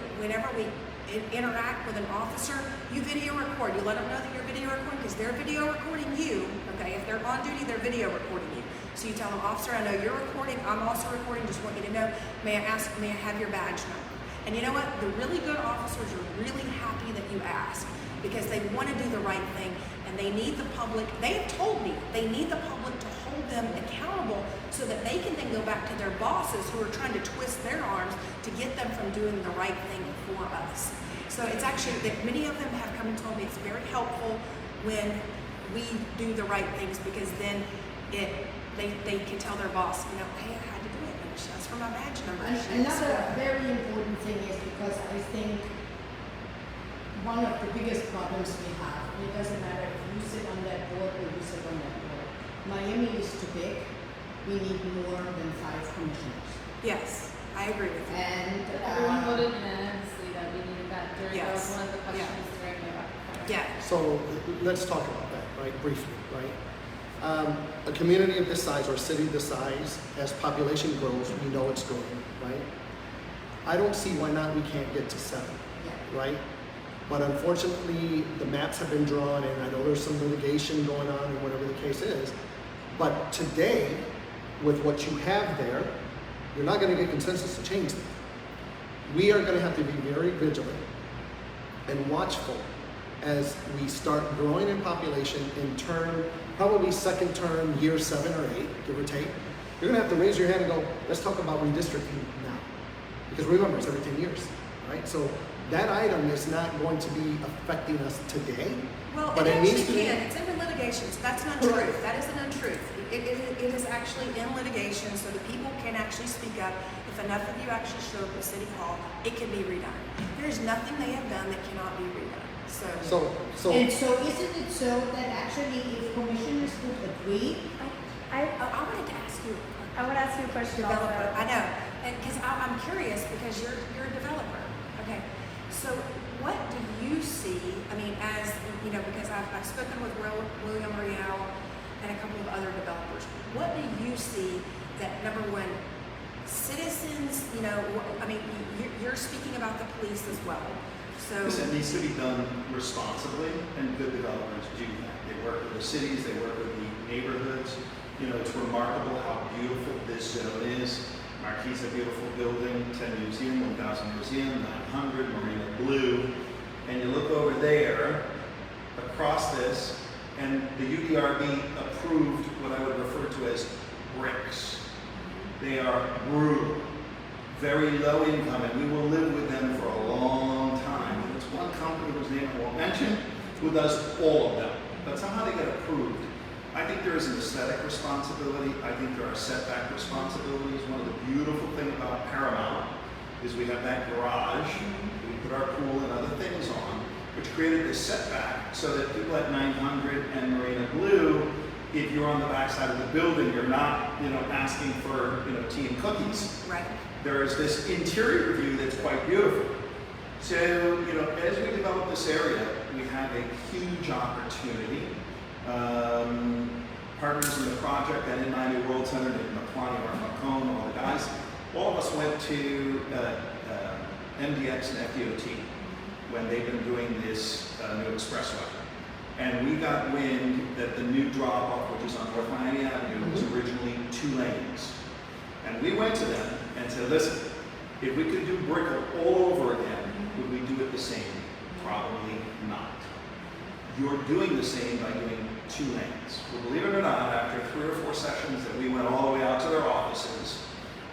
interact with an officer, you video record. You let them know that you're video recording, because they're video recording you, okay? If they're on duty, they're video recording you. So you tell them, officer, I know you're recording, I'm also recording, just want you to know, may I have your badge number? And you know what? The really good officers are really happy that you ask, because they want to do the right thing, and they need the public, they have told me, they need the public to hold them accountable so that they can then go back to their bosses who are trying to twist their arms to get them from doing the right thing for us. So it's actually, that many of them have come and told me it's very helpful when we do the right things, because then they can tell their boss, you know, hey, I had to do it, and that's for my badge number. And another very important thing is, because I think one of the biggest problems we have, and it doesn't matter if you sit on that board or you sit on that board, Miami is too big. We need more than 5 commissioners. Yes, I agree with you. And Everyone voted unanimously that we needed that during Yes. one of the questions during the rapid fire. Yeah. So let's talk about that, right, briefly, right? A community of this size, or a city this size, as population grows, we know it's growing, right? I don't see why not we can't get to 7, right? But unfortunately, the maps have been drawn, and I know there's some litigation going on, or whatever the case is. But today, with what you have there, you're not going to get consensus to change that. We are going to have to be very vigilant and watchful as we start growing in population in turn, probably second term, year 7 or 8, give or take. You're going to have to raise your hand and go, let's talk about redistricting now. Because remember, it's every 10 years, right? So That item is not going to be affecting us today. Well, but it needs to actually be. can. It's in the litigation, so that's an untruth. That is an untruth. It is actually in litigation, so the people can actually speak up. If enough of you actually show up at City Hall, it can be redone. There's nothing they have done that cannot be redone. So And so isn't it so that actually if commissioners would agree, I wanted to ask you, I want to ask you a question developer. also. I know, and because I'm curious because you're a developer. Okay, so what do you see? I mean, as you know, because I've spoken with William Riel and a couple of other developers. What do you see that number one, citizens? You know, I mean, you're speaking about the police as well. So It needs to be done responsibly, and good developers do that. They work with the cities, they work with the neighborhoods. You know, it's remarkable how beautiful this zone is. Marquis, a beautiful building, 10 Museum, 1000 Museum, 900, Marina Blue. And you look over there, across this, and the UDRB approved what I would refer to as bricks. They are brutal, very low income, and we will live with them for a long time. And it's one company whose name I won't mention who does all of them, but somehow they get approved. I think there is an aesthetic responsibility. I think there are setback responsibilities. One of the beautiful things about Paramount is we have that garage. We put our pool and other things on, which created this setback so that people at 900 and Marina Blue, if you're on the backside of the building, you're not, you know, asking for, you know, tea and cookies. right. There is this interior view that's quite beautiful. So, you know, as we develop this area, we have a huge opportunity. Partners in the project and in Miami World Center, Nick McClany, Art Macone, all the guys, all of us went to MDX and FDOT when they've been doing this new expressway. And we got wind that the new drop-off, which is on North Miami Avenue, was originally 2 lanes. And we went to them and said, listen, if we could do Brickell all over again, would we do it the same? Probably not. You're doing the same by doing 2 lanes. Well, believe it or not, after 3 or 4 sessions that we went all the way out to their offices,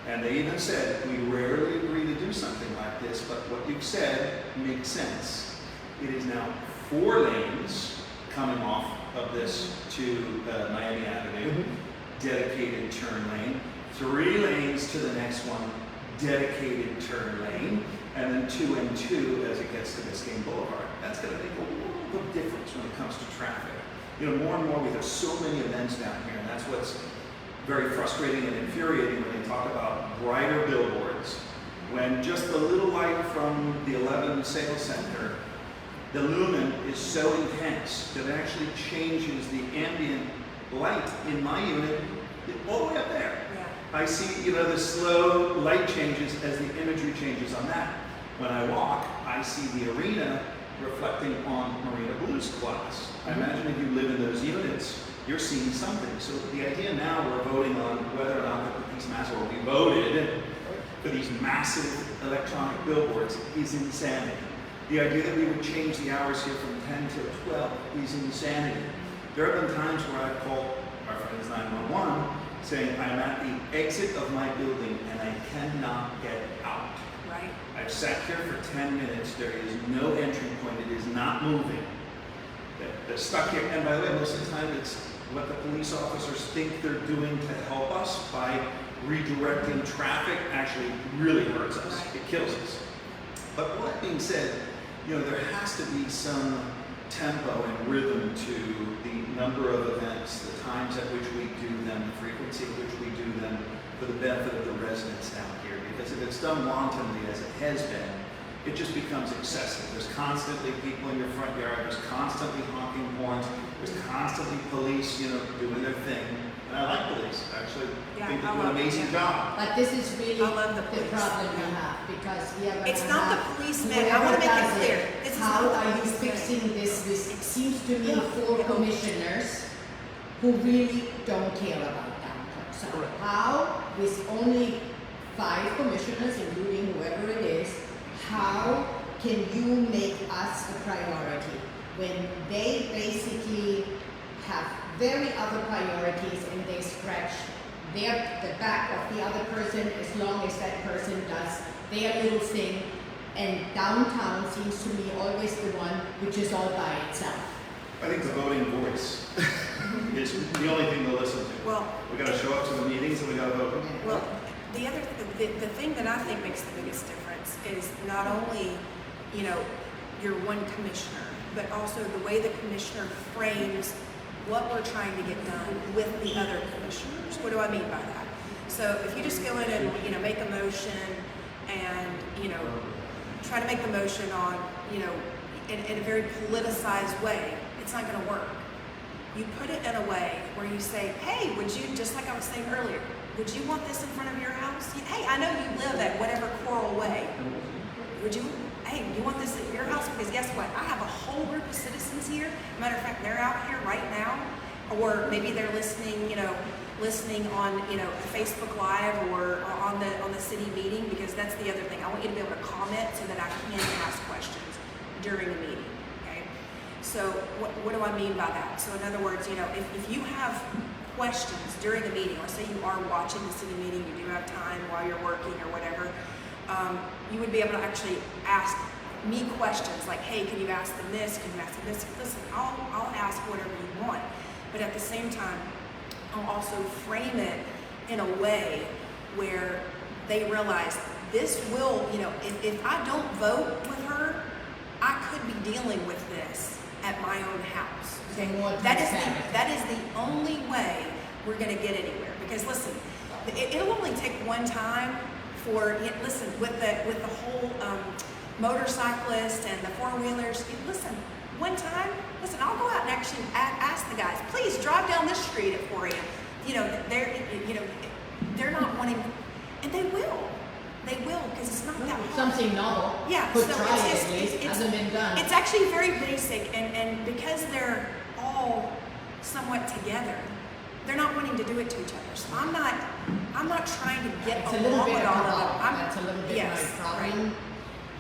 and they even said, we rarely agree to do something like this, but what you've said makes sense. It is now 4 lanes coming off of this to Miami Avenue, dedicated turn lane, 3 lanes to the next one, dedicated turn lane, and then 2 and 2 as it gets to Biscayne Boulevard. That's going to make a world of difference when it comes to traffic. You know, more and more we have so many events down here, and that's what's very frustrating and infuriating when they talk about brighter billboards, when just the little light from the 11 sales center, the lumen is so intense that it actually changes the ambient light in my unit all the way up there. Yeah. I see, you know, the slow light changes as the imagery changes on that. When I walk, I see the arena reflecting on Marina Blue's glass. I imagine if you live in those units, you're seeing something. So the idea now we're voting on whether or not the Peace Master will be voted for these massive electronic billboards is insanity. The idea that we would change the hours here from 10 to 12 is insanity. There have been times where I've called our friends 911 saying, I'm at the exit of my building and I cannot get out. Right. I've sat here for 10 minutes. There is no entry point. It is not moving. They're stuck here. And by the way, most of the time it's what the police officers think they're doing to help us by redirecting traffic actually really hurts us. Right. It kills us. But all that being said, you know, there has to be some tempo and rhythm to the number of events, the times at which we do them, the frequency at which we do them for the benefit of the residents down here. Because if it's done wantonly as it has been, it just becomes excessive. There's constantly people in your front yard, there's constantly honking horns, there's constantly police, you know, doing their thing. And I like police, actually. Yeah, I think they I do an love amazing them. job. but this is really I love the the police. problem we have, because we are It's gonna not the have policemen. I whoever want to make it does clear. This is How not the are you policemen. fixing this? It seems to me Yeah. 4 commissioners who really don't care about downtown. So Correct. how, with only 5 commissioners, including whoever it is, how can you make us a priority when they basically have very other priorities and they scratch the back of the other person as long as that person does their little thing? And downtown seems to me always the one which is all by itself. I think the voting voice is the only thing to listen to. Well, We gotta show up to the meetings and we gotta vote. well, the thing that I think makes the biggest difference is not only, you know, your one commissioner, but also the way the commissioner frames what we're trying to get done with the other commissioners. What do I mean by that? So if you just go in and, you know, make a motion and, you know, try to make the motion on, you know, in a very politicized way, it's not gonna work. You put it in a way where you say, hey, would you, just like I was saying earlier, would you want this in front of your house? Hey, I know you live at whatever Coral Way. Would you, hey, you want this at your house? Because guess what? I have a whole group of citizens here. Matter of fact, they're out here right now. Or maybe they're listening, you know, on, you know, Facebook Live or on the city meeting, because that's the other thing. I want you to be able to comment so that I can ask questions during the meeting, okay? So what do I mean by that? So in other words, you know, if you have questions during the meeting, or say you are watching the city meeting, you do have time while you're working or whatever, you would be able to actually ask me questions like, hey, can you ask them this? Can you ask them this? Listen, I'll ask whatever you want, but at the same time, I'll also frame it in a way where they realize this will, you know, if I don't vote with her, I could be dealing with this at my own house. Okay? That is the only way we're going to get anywhere. Because listen, it'll only take one time for, listen, with the whole motorcyclist and the four-wheelers, listen, one time, listen, I'll go out and actually ask the guys, please drive down this street at 4 a.m. You know, they're not wanting, and they will. They will, because it's not that hard. Something novel. Yeah, Could so try it's it at least. Hasn't been done. It's actually very basic, and because they're all somewhat together, they're not wanting to do it to each other. So I'm not trying to get It's a little along bit with of all a of them. problem. That's a little bit Yes, my problem.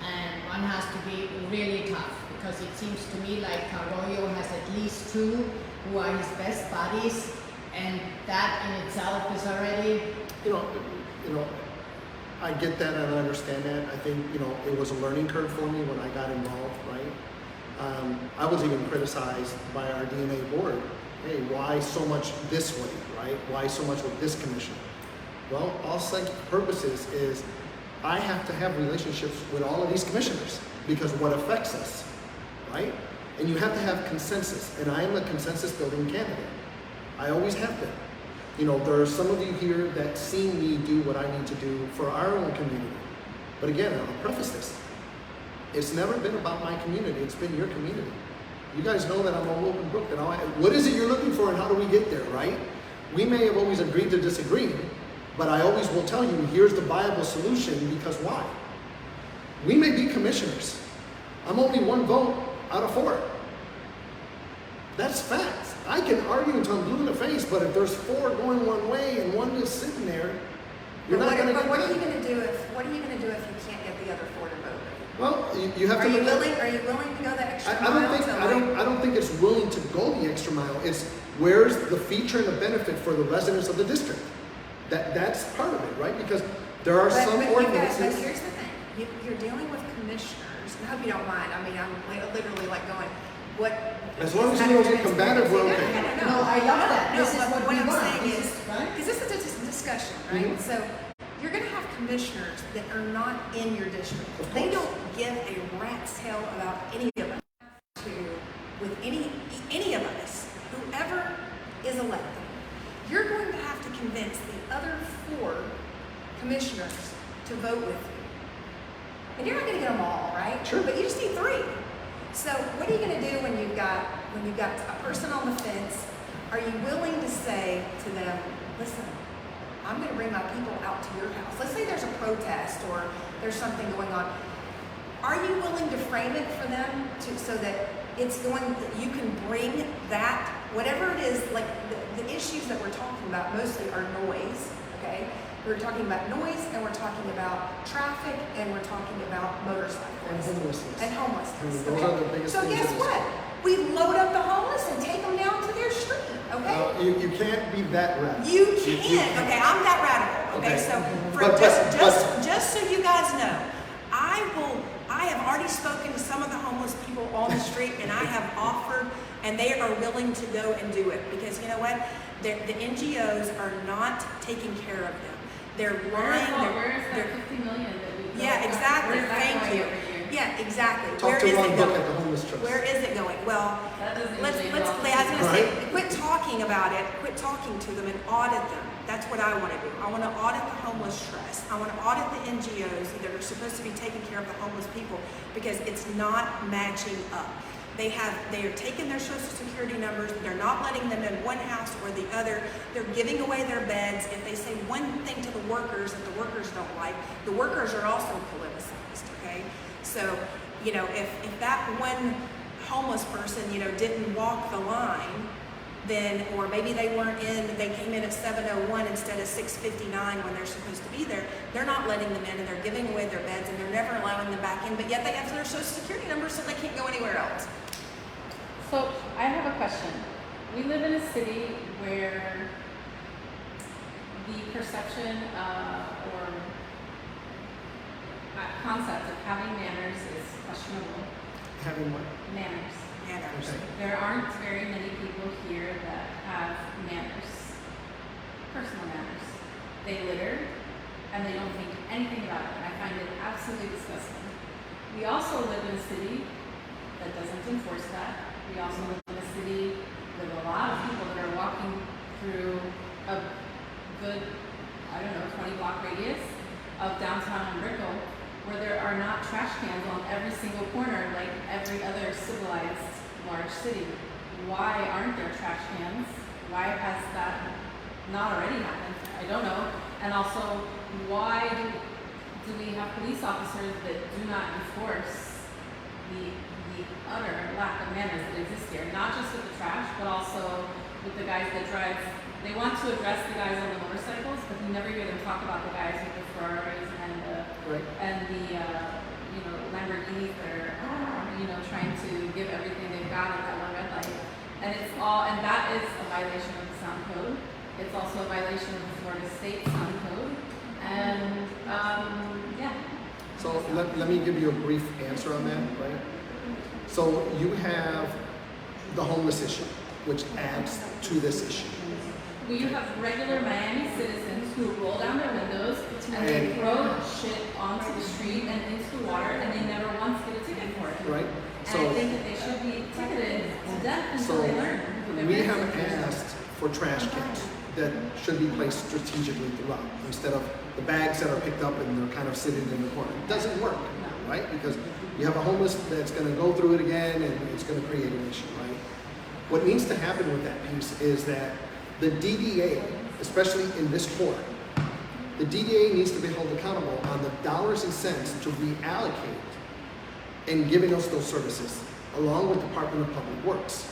And one has to be really tough, because it seems to me like Carollo has at least two who are his best buddies, and that in itself is already. You know, I get that and I understand that. I think, you know, it was a learning curve for me when I got involved, right? I was even criticized by our DNA board. Hey, why so much this way, right? Why so much with this commission? Well, all such purposes is I have to have relationships with all of these commissioners, because what affects us, right? And you have to have consensus, and I am a consensus building candidate. I always have been. You know, there are some of you here that see me do what I need to do for our own community. But again, I'll preface this. It's never been about my community, it's been your community. You guys know that I'm all open book. And what is it you're looking for and how do we get there, right? We may have always agreed to disagree, but I always will tell you, here's the viable solution, because why? We may be commissioners. I'm only one vote out of 4. That's facts. I can argue until I'm blue in the face, but if there's 4 going one way and one is sitting there, you're not going to get. What are you going to do if you can't get the other 4 to vote? Well, you have Are to. you willing to go the extra mile? I don't think it's willing to go the extra mile. It's where's the feature and the benefit for the residents of the district. That's part of it, right? Because there are some ordinances. But here's the thing: you're dealing with commissioners. I hope you don't mind. I mean, I'm literally like going, what? As long as you don't get combative, we're okay. No, I love that. This is but what we I'm want. saying This is, is right. because this is just a discussion, right? Mhm. So you're going to have commissioners that are not in your district. Of They course. don't give a rat's tail about any of us. With any of us, whoever is elected, you're going to have to convince the other 4 commissioners to vote with you. And you're not going to get them all, right? Sure. But you just need 3. So what are you going to do when you've got a person on the fence? Are you willing to say to them, listen, I'm going to bring my people out to your house. Let's say there's a protest or there's something going on. Are you willing to frame it for them so that you can bring that, whatever it is, like the issues that we're talking about mostly are noise, okay? We're talking about noise, and we're talking about traffic, and we're talking about motorcycles. And homelessness. And homelessness. Those are the biggest So things guess in this what? We load up the homeless and take them down to their street, okay? You can't be that radical. You can. Okay, I'm that radical. Okay, Okay. so But- just so you guys know, I I have already spoken to some of the homeless people on the street, and I have offered, and they are willing to go and do it, because you know what? The NGOs are not taking care of them. They're lying. Where is that 50 million that we? Yeah, exactly. Where's that Thank going you. every year? Yeah, exactly. Talk Where to is Ron it Book going? at the Homeless Trust. Where is it going? Well, That doesn't let's, usually I was involve gonna say, Right. quit talking about it, quit talking to them and audit them. That's what I wanna do. I wanna audit the homeless trust. I wanna audit the NGOs that are supposed to be taking care of the homeless people, because it's not matching up. They are taking their social security numbers, they're not letting them in one house or the other, they're giving away their beds. If they say one thing to the workers that the workers don't like, the workers are also politicized, okay? So, you know, if that one homeless person, you know, didn't walk the line, then, or maybe they weren't in, they came in at 7:01 instead of 6:59 when they're supposed to be there, they're not letting them in, and they're giving away their beds, and they're never allowing them back in, but yet they have their social security number, so they can't go anywhere else. So I have a question. We live in a city where the perception or concept of having manners is questionable. Having what? Manners. Manners. Okay. There aren't very many people here that have manners, personal manners. They litter and they don't think anything about it. I find it absolutely disgusting. We also live in a city that doesn't enforce that. We also live in a city with a lot of people that are walking through a good, 20-block radius of downtown Brickell, where there are not trash cans on every single corner like every other civilized large city. Why aren't there trash cans? Why has that not already happened? I don't know. And also, why do we have police officers that do not enforce the utter lack of manners that exist here? Not just with the trash, but also with the guys that drive. They want to address the guys on the motorcycles, but you never hear them talk about the guys with the Ferraris and the Lamborghinis that are trying to give everything they've got at that one red light. And that is a violation of the sound code. It's also a violation of the Florida State sound code. And So let me give you a brief answer on that, right? So you have the homeless issue, which adds to this issue. We have regular Miami citizens who roll down their windows and they throw shit onto the street and into the water, and they never once get a ticket for it. Right? And I think that they should be ticketed to death until they learn. We have asked for trash cans that should be placed strategically throughout, instead of the bags that are picked up and they're kind of sitting in the corner. It doesn't work, right? Because you have a homeless that's going to go through it again, and it's going to create an issue, right? What needs to happen with that piece is that the DDA, especially in this court, the DDA needs to be held accountable on the dollars and cents to reallocate and giving us those services, along with the Department of Public Works.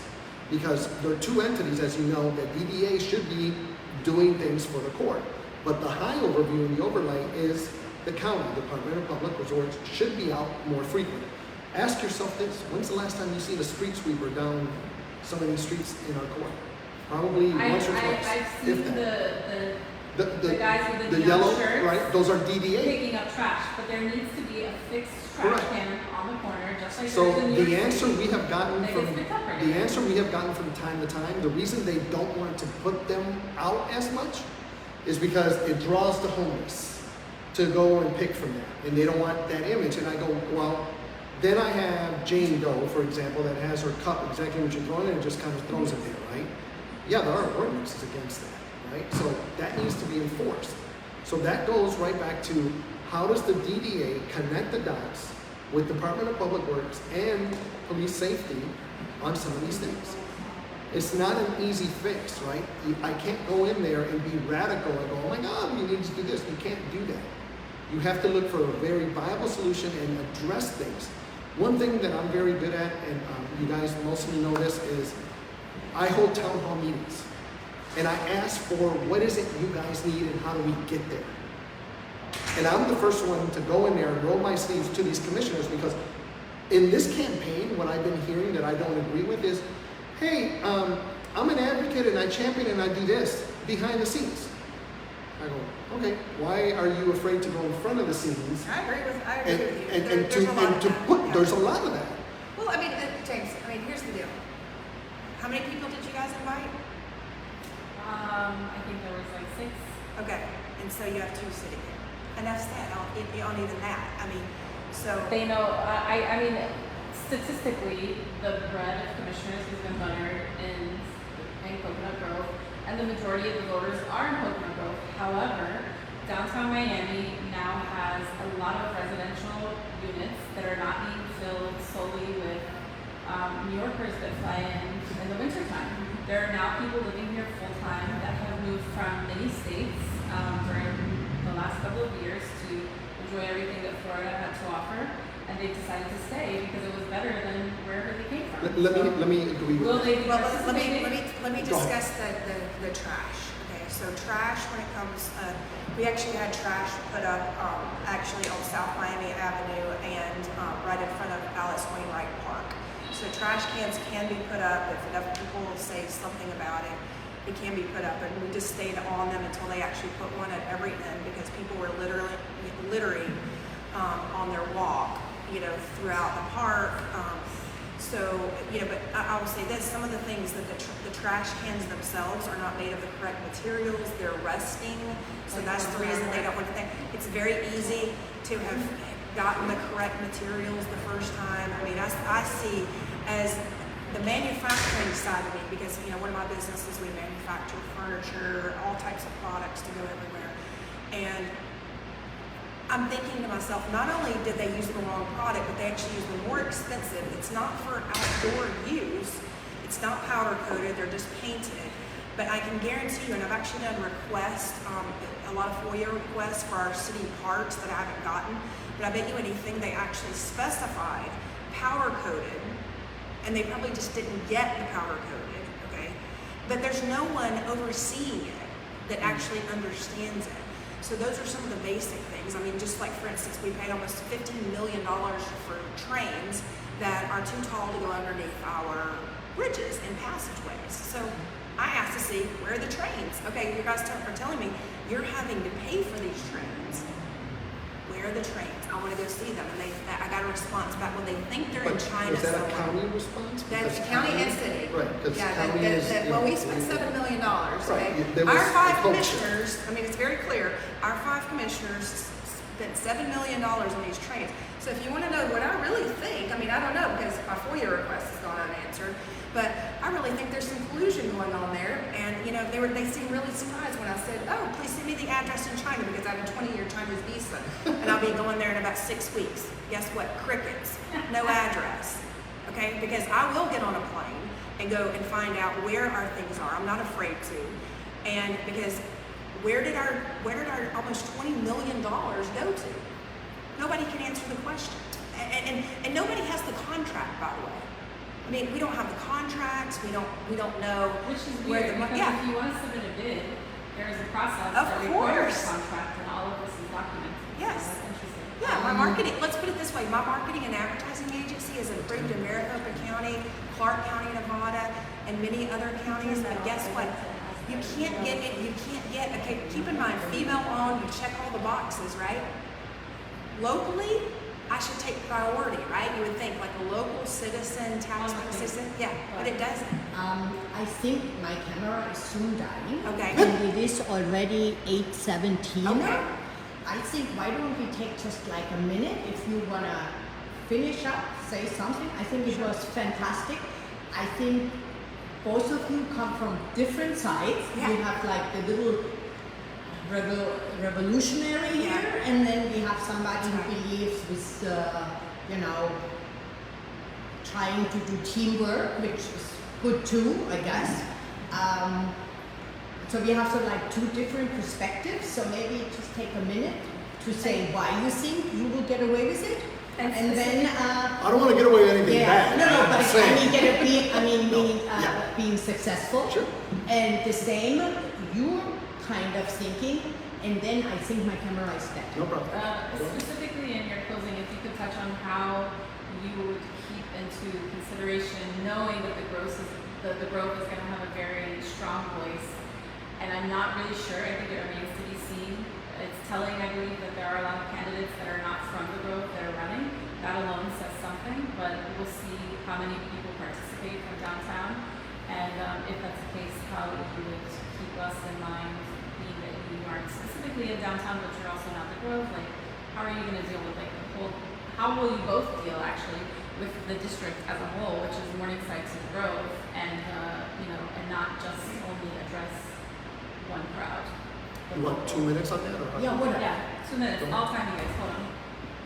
Because there are two entities, as you know, that DDA should be doing things for the court. But the high overview and the overlay is the county. Department of Public Works should be out more frequently. Ask yourself this: when's the last time you seen a street sweeper down so many streets in our court? Probably once or twice. I've seen the guys with the yellow shirts, right? Those are DDA. picking up trash, but there needs to be a fixed trash Correct. can on the corner, just like So there's in New York the City. answer we have gotten They from get picked up right the now. answer we have gotten from time to time, the reason they don't want to put them out as much is because it draws the homeless to go and pick from that, and they don't want that image. And I go, well, then I have Jane Doe, for example, that has her cup exactly what you're throwing in and just kind of throws it there, right? Yeah, there are ordinances against that, right? So that needs to be enforced. So that goes right back to how does the DDA connect the dots with Department of Public Works and police safety on some of these things. It's not an easy fix, right? I can't go in there and be radical and go, oh my God, we need to do this. You can't do that. You have to look for a very viable solution and address things. One thing that I'm very good at, and you guys mostly know this, is I hold town hall meetings. And I ask for what is it you guys need and how do we get there? And I'm the first one to go in there and roll my sleeves to these commissioners, because in this campaign, what I've been hearing that I don't agree with is, hey, I'm an advocate and I champion and I do this behind the scenes. I go, okay, why are you afraid to go in front of the scenes? I agree with you. And There's a lot of to that, put, yeah. there's a lot of that. Well, I mean, James, I mean, here's the deal. How many people did you guys invite? I think there was like 6. Okay, and so you have 2 sitting here. Enough said, on even that. I mean, so. They know, I mean, statistically, the bread of commissioners has been buttered in Coconut Grove, and the majority of the voters are in Coconut Grove. However, downtown Miami now has a lot of residential units that are not being filled solely with New Yorkers that fly in the wintertime. There are now people living here full time that have moved from many states during the last couple of years to enjoy everything that Florida had to offer, and they've decided to stay because it was better than wherever they came from. Let me agree with Will that. they be Well, participating? let me Go ahead. discuss the trash. Okay, so trash when it comes, we actually had trash put up actually on South Miami Avenue and right in front of Alice Wainwright Park. So trash cans can be put up if enough people say something about it. It can be put up, and we just stayed on them until they actually put one at every end because people were littering on their walk, you know, throughout the park. So, you know, but I will say this, some of the things that the trash cans themselves are not made of the correct materials, they're rusting, so that's the reason they don't want to think. It's very easy to have gotten the correct materials the first time. I mean, I see as the manufacturing side of me, because, you know, one of my businesses, we manufacture furniture, all types of products to go everywhere. And I'm thinking to myself, not only did they use the wrong product, but they actually used the more expensive. It's not for outdoor use. It's not powder coated, they're just painted. But I can guarantee you, and I've actually done requests, a lot of FOIA requests for our city parks that I haven't gotten, but I bet you anything they actually specified powder coated, and they probably just didn't get the powder coated, okay? But there's no one overseeing it that actually understands it. So those are some of the basic things. I mean, just like, for instance, we paid almost $15 million for trains that are too tall to go underneath our bridges and passageways. So I asked to see, where are the trains? Okay, you guys are telling me you're having to pay for these trains. Where are the trains? I want to go see them. And I got a response back, well, they think they're in China Was that a somewhere. county response? That's Because county and city. Right, because Yeah, county is. well, we spent $7 million, Right, okay? there was Our 5 a culture. commissioners, I mean, it's very clear, our 5 commissioners spent $7 million on these trains. So if you want to know what I really think, I mean, I don't know, because my FOIA request has gone unanswered, but I really think there's some collusion going on there. And, you know, they seemed really surprised when I said, oh, please send me the address in China, because I have a 20-year Chinese visa, and I'll be going there in about 6 weeks. Guess what? Crickets. No address. Okay? Because I will get on a plane and go and find out where our things are. I'm not afraid to. And because where did our almost $20 million go to? Nobody can answer the question. And nobody has the contract, by the way. I mean, we don't have the contracts. We don't know Which is where weird, the money. because Yeah. if you want to submit a bid, there is a process Of that requires course. a contract, and all of this is documented. Yes. So that's interesting. Yeah, my marketing, let's put it this way, my marketing and advertising agency is approved in Maricopa County, Clark County, Nevada, and many other counties, but guess what? You can't get it, okay, keep in mind, female owned, you check all the boxes, right? Locally, I should take priority, right? You would think, like a local citizen, taxpaying citizen, yeah, but it doesn't. I think my camera is soon dying. Okay. And it is already 8:17. Okay. I think, why don't we take just like a minute if you want to finish up, say something. I think it was fantastic. I think both of you come from different sides. Yeah. You have like the little revolutionary Yeah. here, and then we have somebody who That's right. believes with, you know, trying to do teamwork, which is good too, I guess. So we have sort of like 2 different perspectives. So maybe just take a minute to say why you think you will get away with it, and then. I don't want to get away with anything bad. No, I'm but saying. meaning Yeah. being successful. Sure. And the same, you're kind of thinking, and then I think my camera is dead. No problem. Specifically in your closing, if you could touch on how you would keep into consideration knowing that the growth is going to have a very strong voice, and I'm not really sure, I think it remains to be see. It's telling, I believe, that there are a lot of candidates that are not from the Grove that are running. That alone says something, but we'll see how many people participate from downtown. And if that's the case, how you would keep us in mind, being that you aren't specifically in downtown, but you're also not the Grove. Like, how are you going to deal with like the whole? How will you both deal actually with the district as a whole, which is Morningside to the Grove, and and not just only address one crowd? You want 2 minutes on that, or? Yeah, whatever. Yeah, 2 minutes. All time, you guys. Hold on.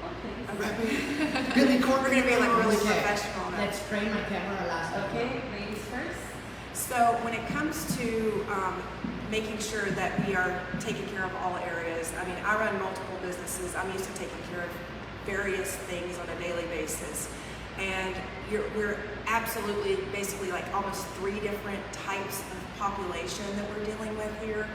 Oh, please. Billy We're Corgan. gonna be like really Okay. professional now. Let's pray my camera last. Okay, ladies first. So when it comes to making sure that we are taking care of all areas, I mean, I run multiple businesses. I'm used to taking care of various things on a daily basis. And we're absolutely, basically like almost 3 different types of population that we're dealing with here.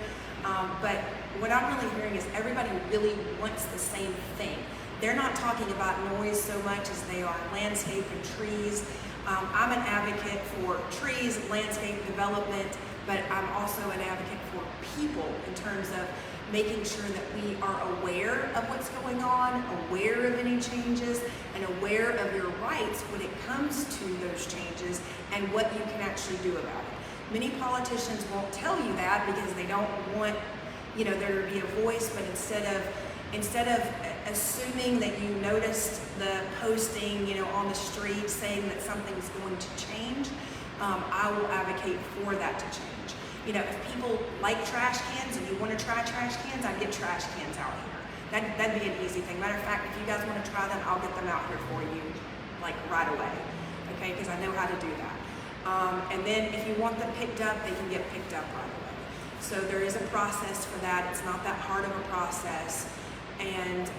But what I'm really hearing is everybody really wants the same thing. They're not talking about noise so much as they are landscape and trees. I'm an advocate for trees, landscape development, but I'm also an advocate for people in terms of making sure that we are aware of what's going on, aware of any changes, and aware of your rights when it comes to those changes and what you can actually do about it. Many politicians won't tell you that because they don't want, there to be a voice, but instead of assuming that you noticed the posting, on the street saying that something's going to change, I will advocate for that to change. If people like trash cans and you want to try trash cans, I'd get trash cans out here. That'd be an easy thing. Matter of fact, if you guys want to try them, I'll get them out here for you, like right away, okay? Because I know how to do that. And then if you want them picked up, they can get picked up right away. So there is a process for that. It's not that hard of a process. And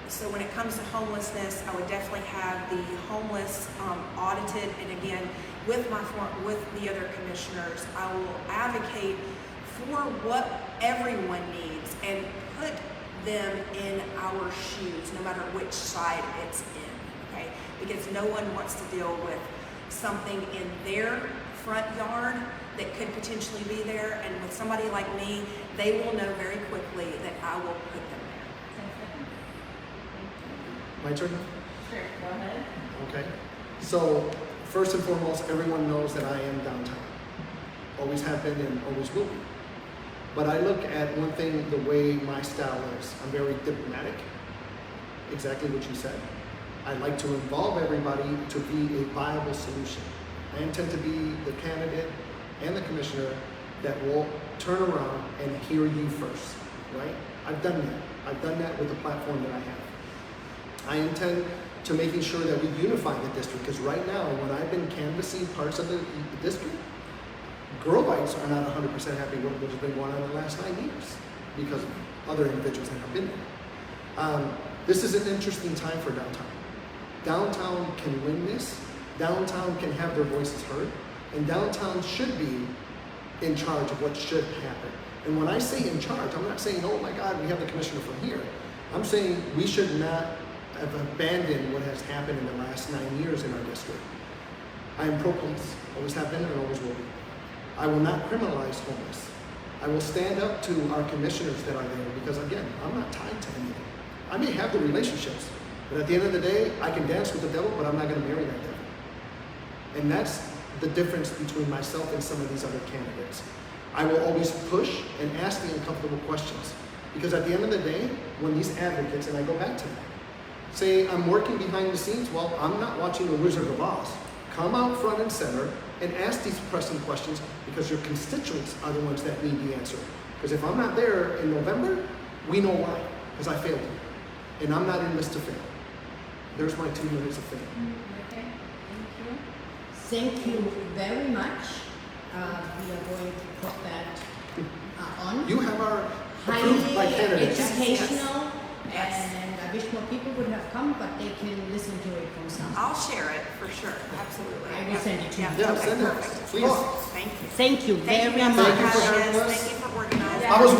so when it comes to homelessness, I would definitely have the homeless audited. And again, with the other commissioners, I will advocate for what everyone needs and put them in our shoes, no matter which side it's in, okay? Because no one wants to deal with something in their front yard that could potentially be there, and with somebody like me, they will know very quickly that I will put them there. 10 seconds. My turn? Sure, go ahead. Okay. So, first and foremost, everyone knows that I am downtown. Always have been and always will be. But I look at one thing the way my style is. I'm very diplomatic. Exactly what you said. I like to involve everybody to be a viable solution. I intend to be the candidate and the commissioner that will turn around and hear you first, right? I've done that. I've done that with the platform that I have. I intend to making sure that we unify the district, because right now, when I've been canvassing parts of the district, Grovites are not 100% happy with what's been going on in the last 9 years because of other individuals that have been there. This is an interesting time for downtown. Downtown can win this. Downtown can have their voices heard. And downtown should be in charge of what should happen. And when I say in charge, I'm not saying, oh my God, we have the commissioner from here. I'm saying we should not have abandoned what has happened in the last 9 years in our district. I am pro-police, always have been and always will be. I will not criminalize homeless. I will stand up to our commissioners that are there because, again, I'm not tied to anything. I may have the relationships, but at the end of the day, I can dance with the devil, but I'm not going to marry that devil. And that's the difference between myself and some of these other candidates. I will always push and ask the uncomfortable questions because at the end of the day, when these advocates, and I go back to that, say I'm working behind the scenes, well, I'm not watching The Wizard of Oz. Come out front and center and ask these pressing questions because your constituents are the ones that need the answer. Because if I'm not there in November, we know why, because I failed you. And I'm not in this to fail. There's my 2 minutes of fame. Okay, thank you. Thank you very much. We are going to put that on. You have our approved by Highly candidates. educational, Yes. and I wish more people would have come, but they can listen to it from some. I'll share it for sure, absolutely. I will send it to you. Yeah, okay, send it. perfect. Please. Thank you. Thank you Thank you very guys much. for Thank you for having having us. us. Thank you for organizing. I was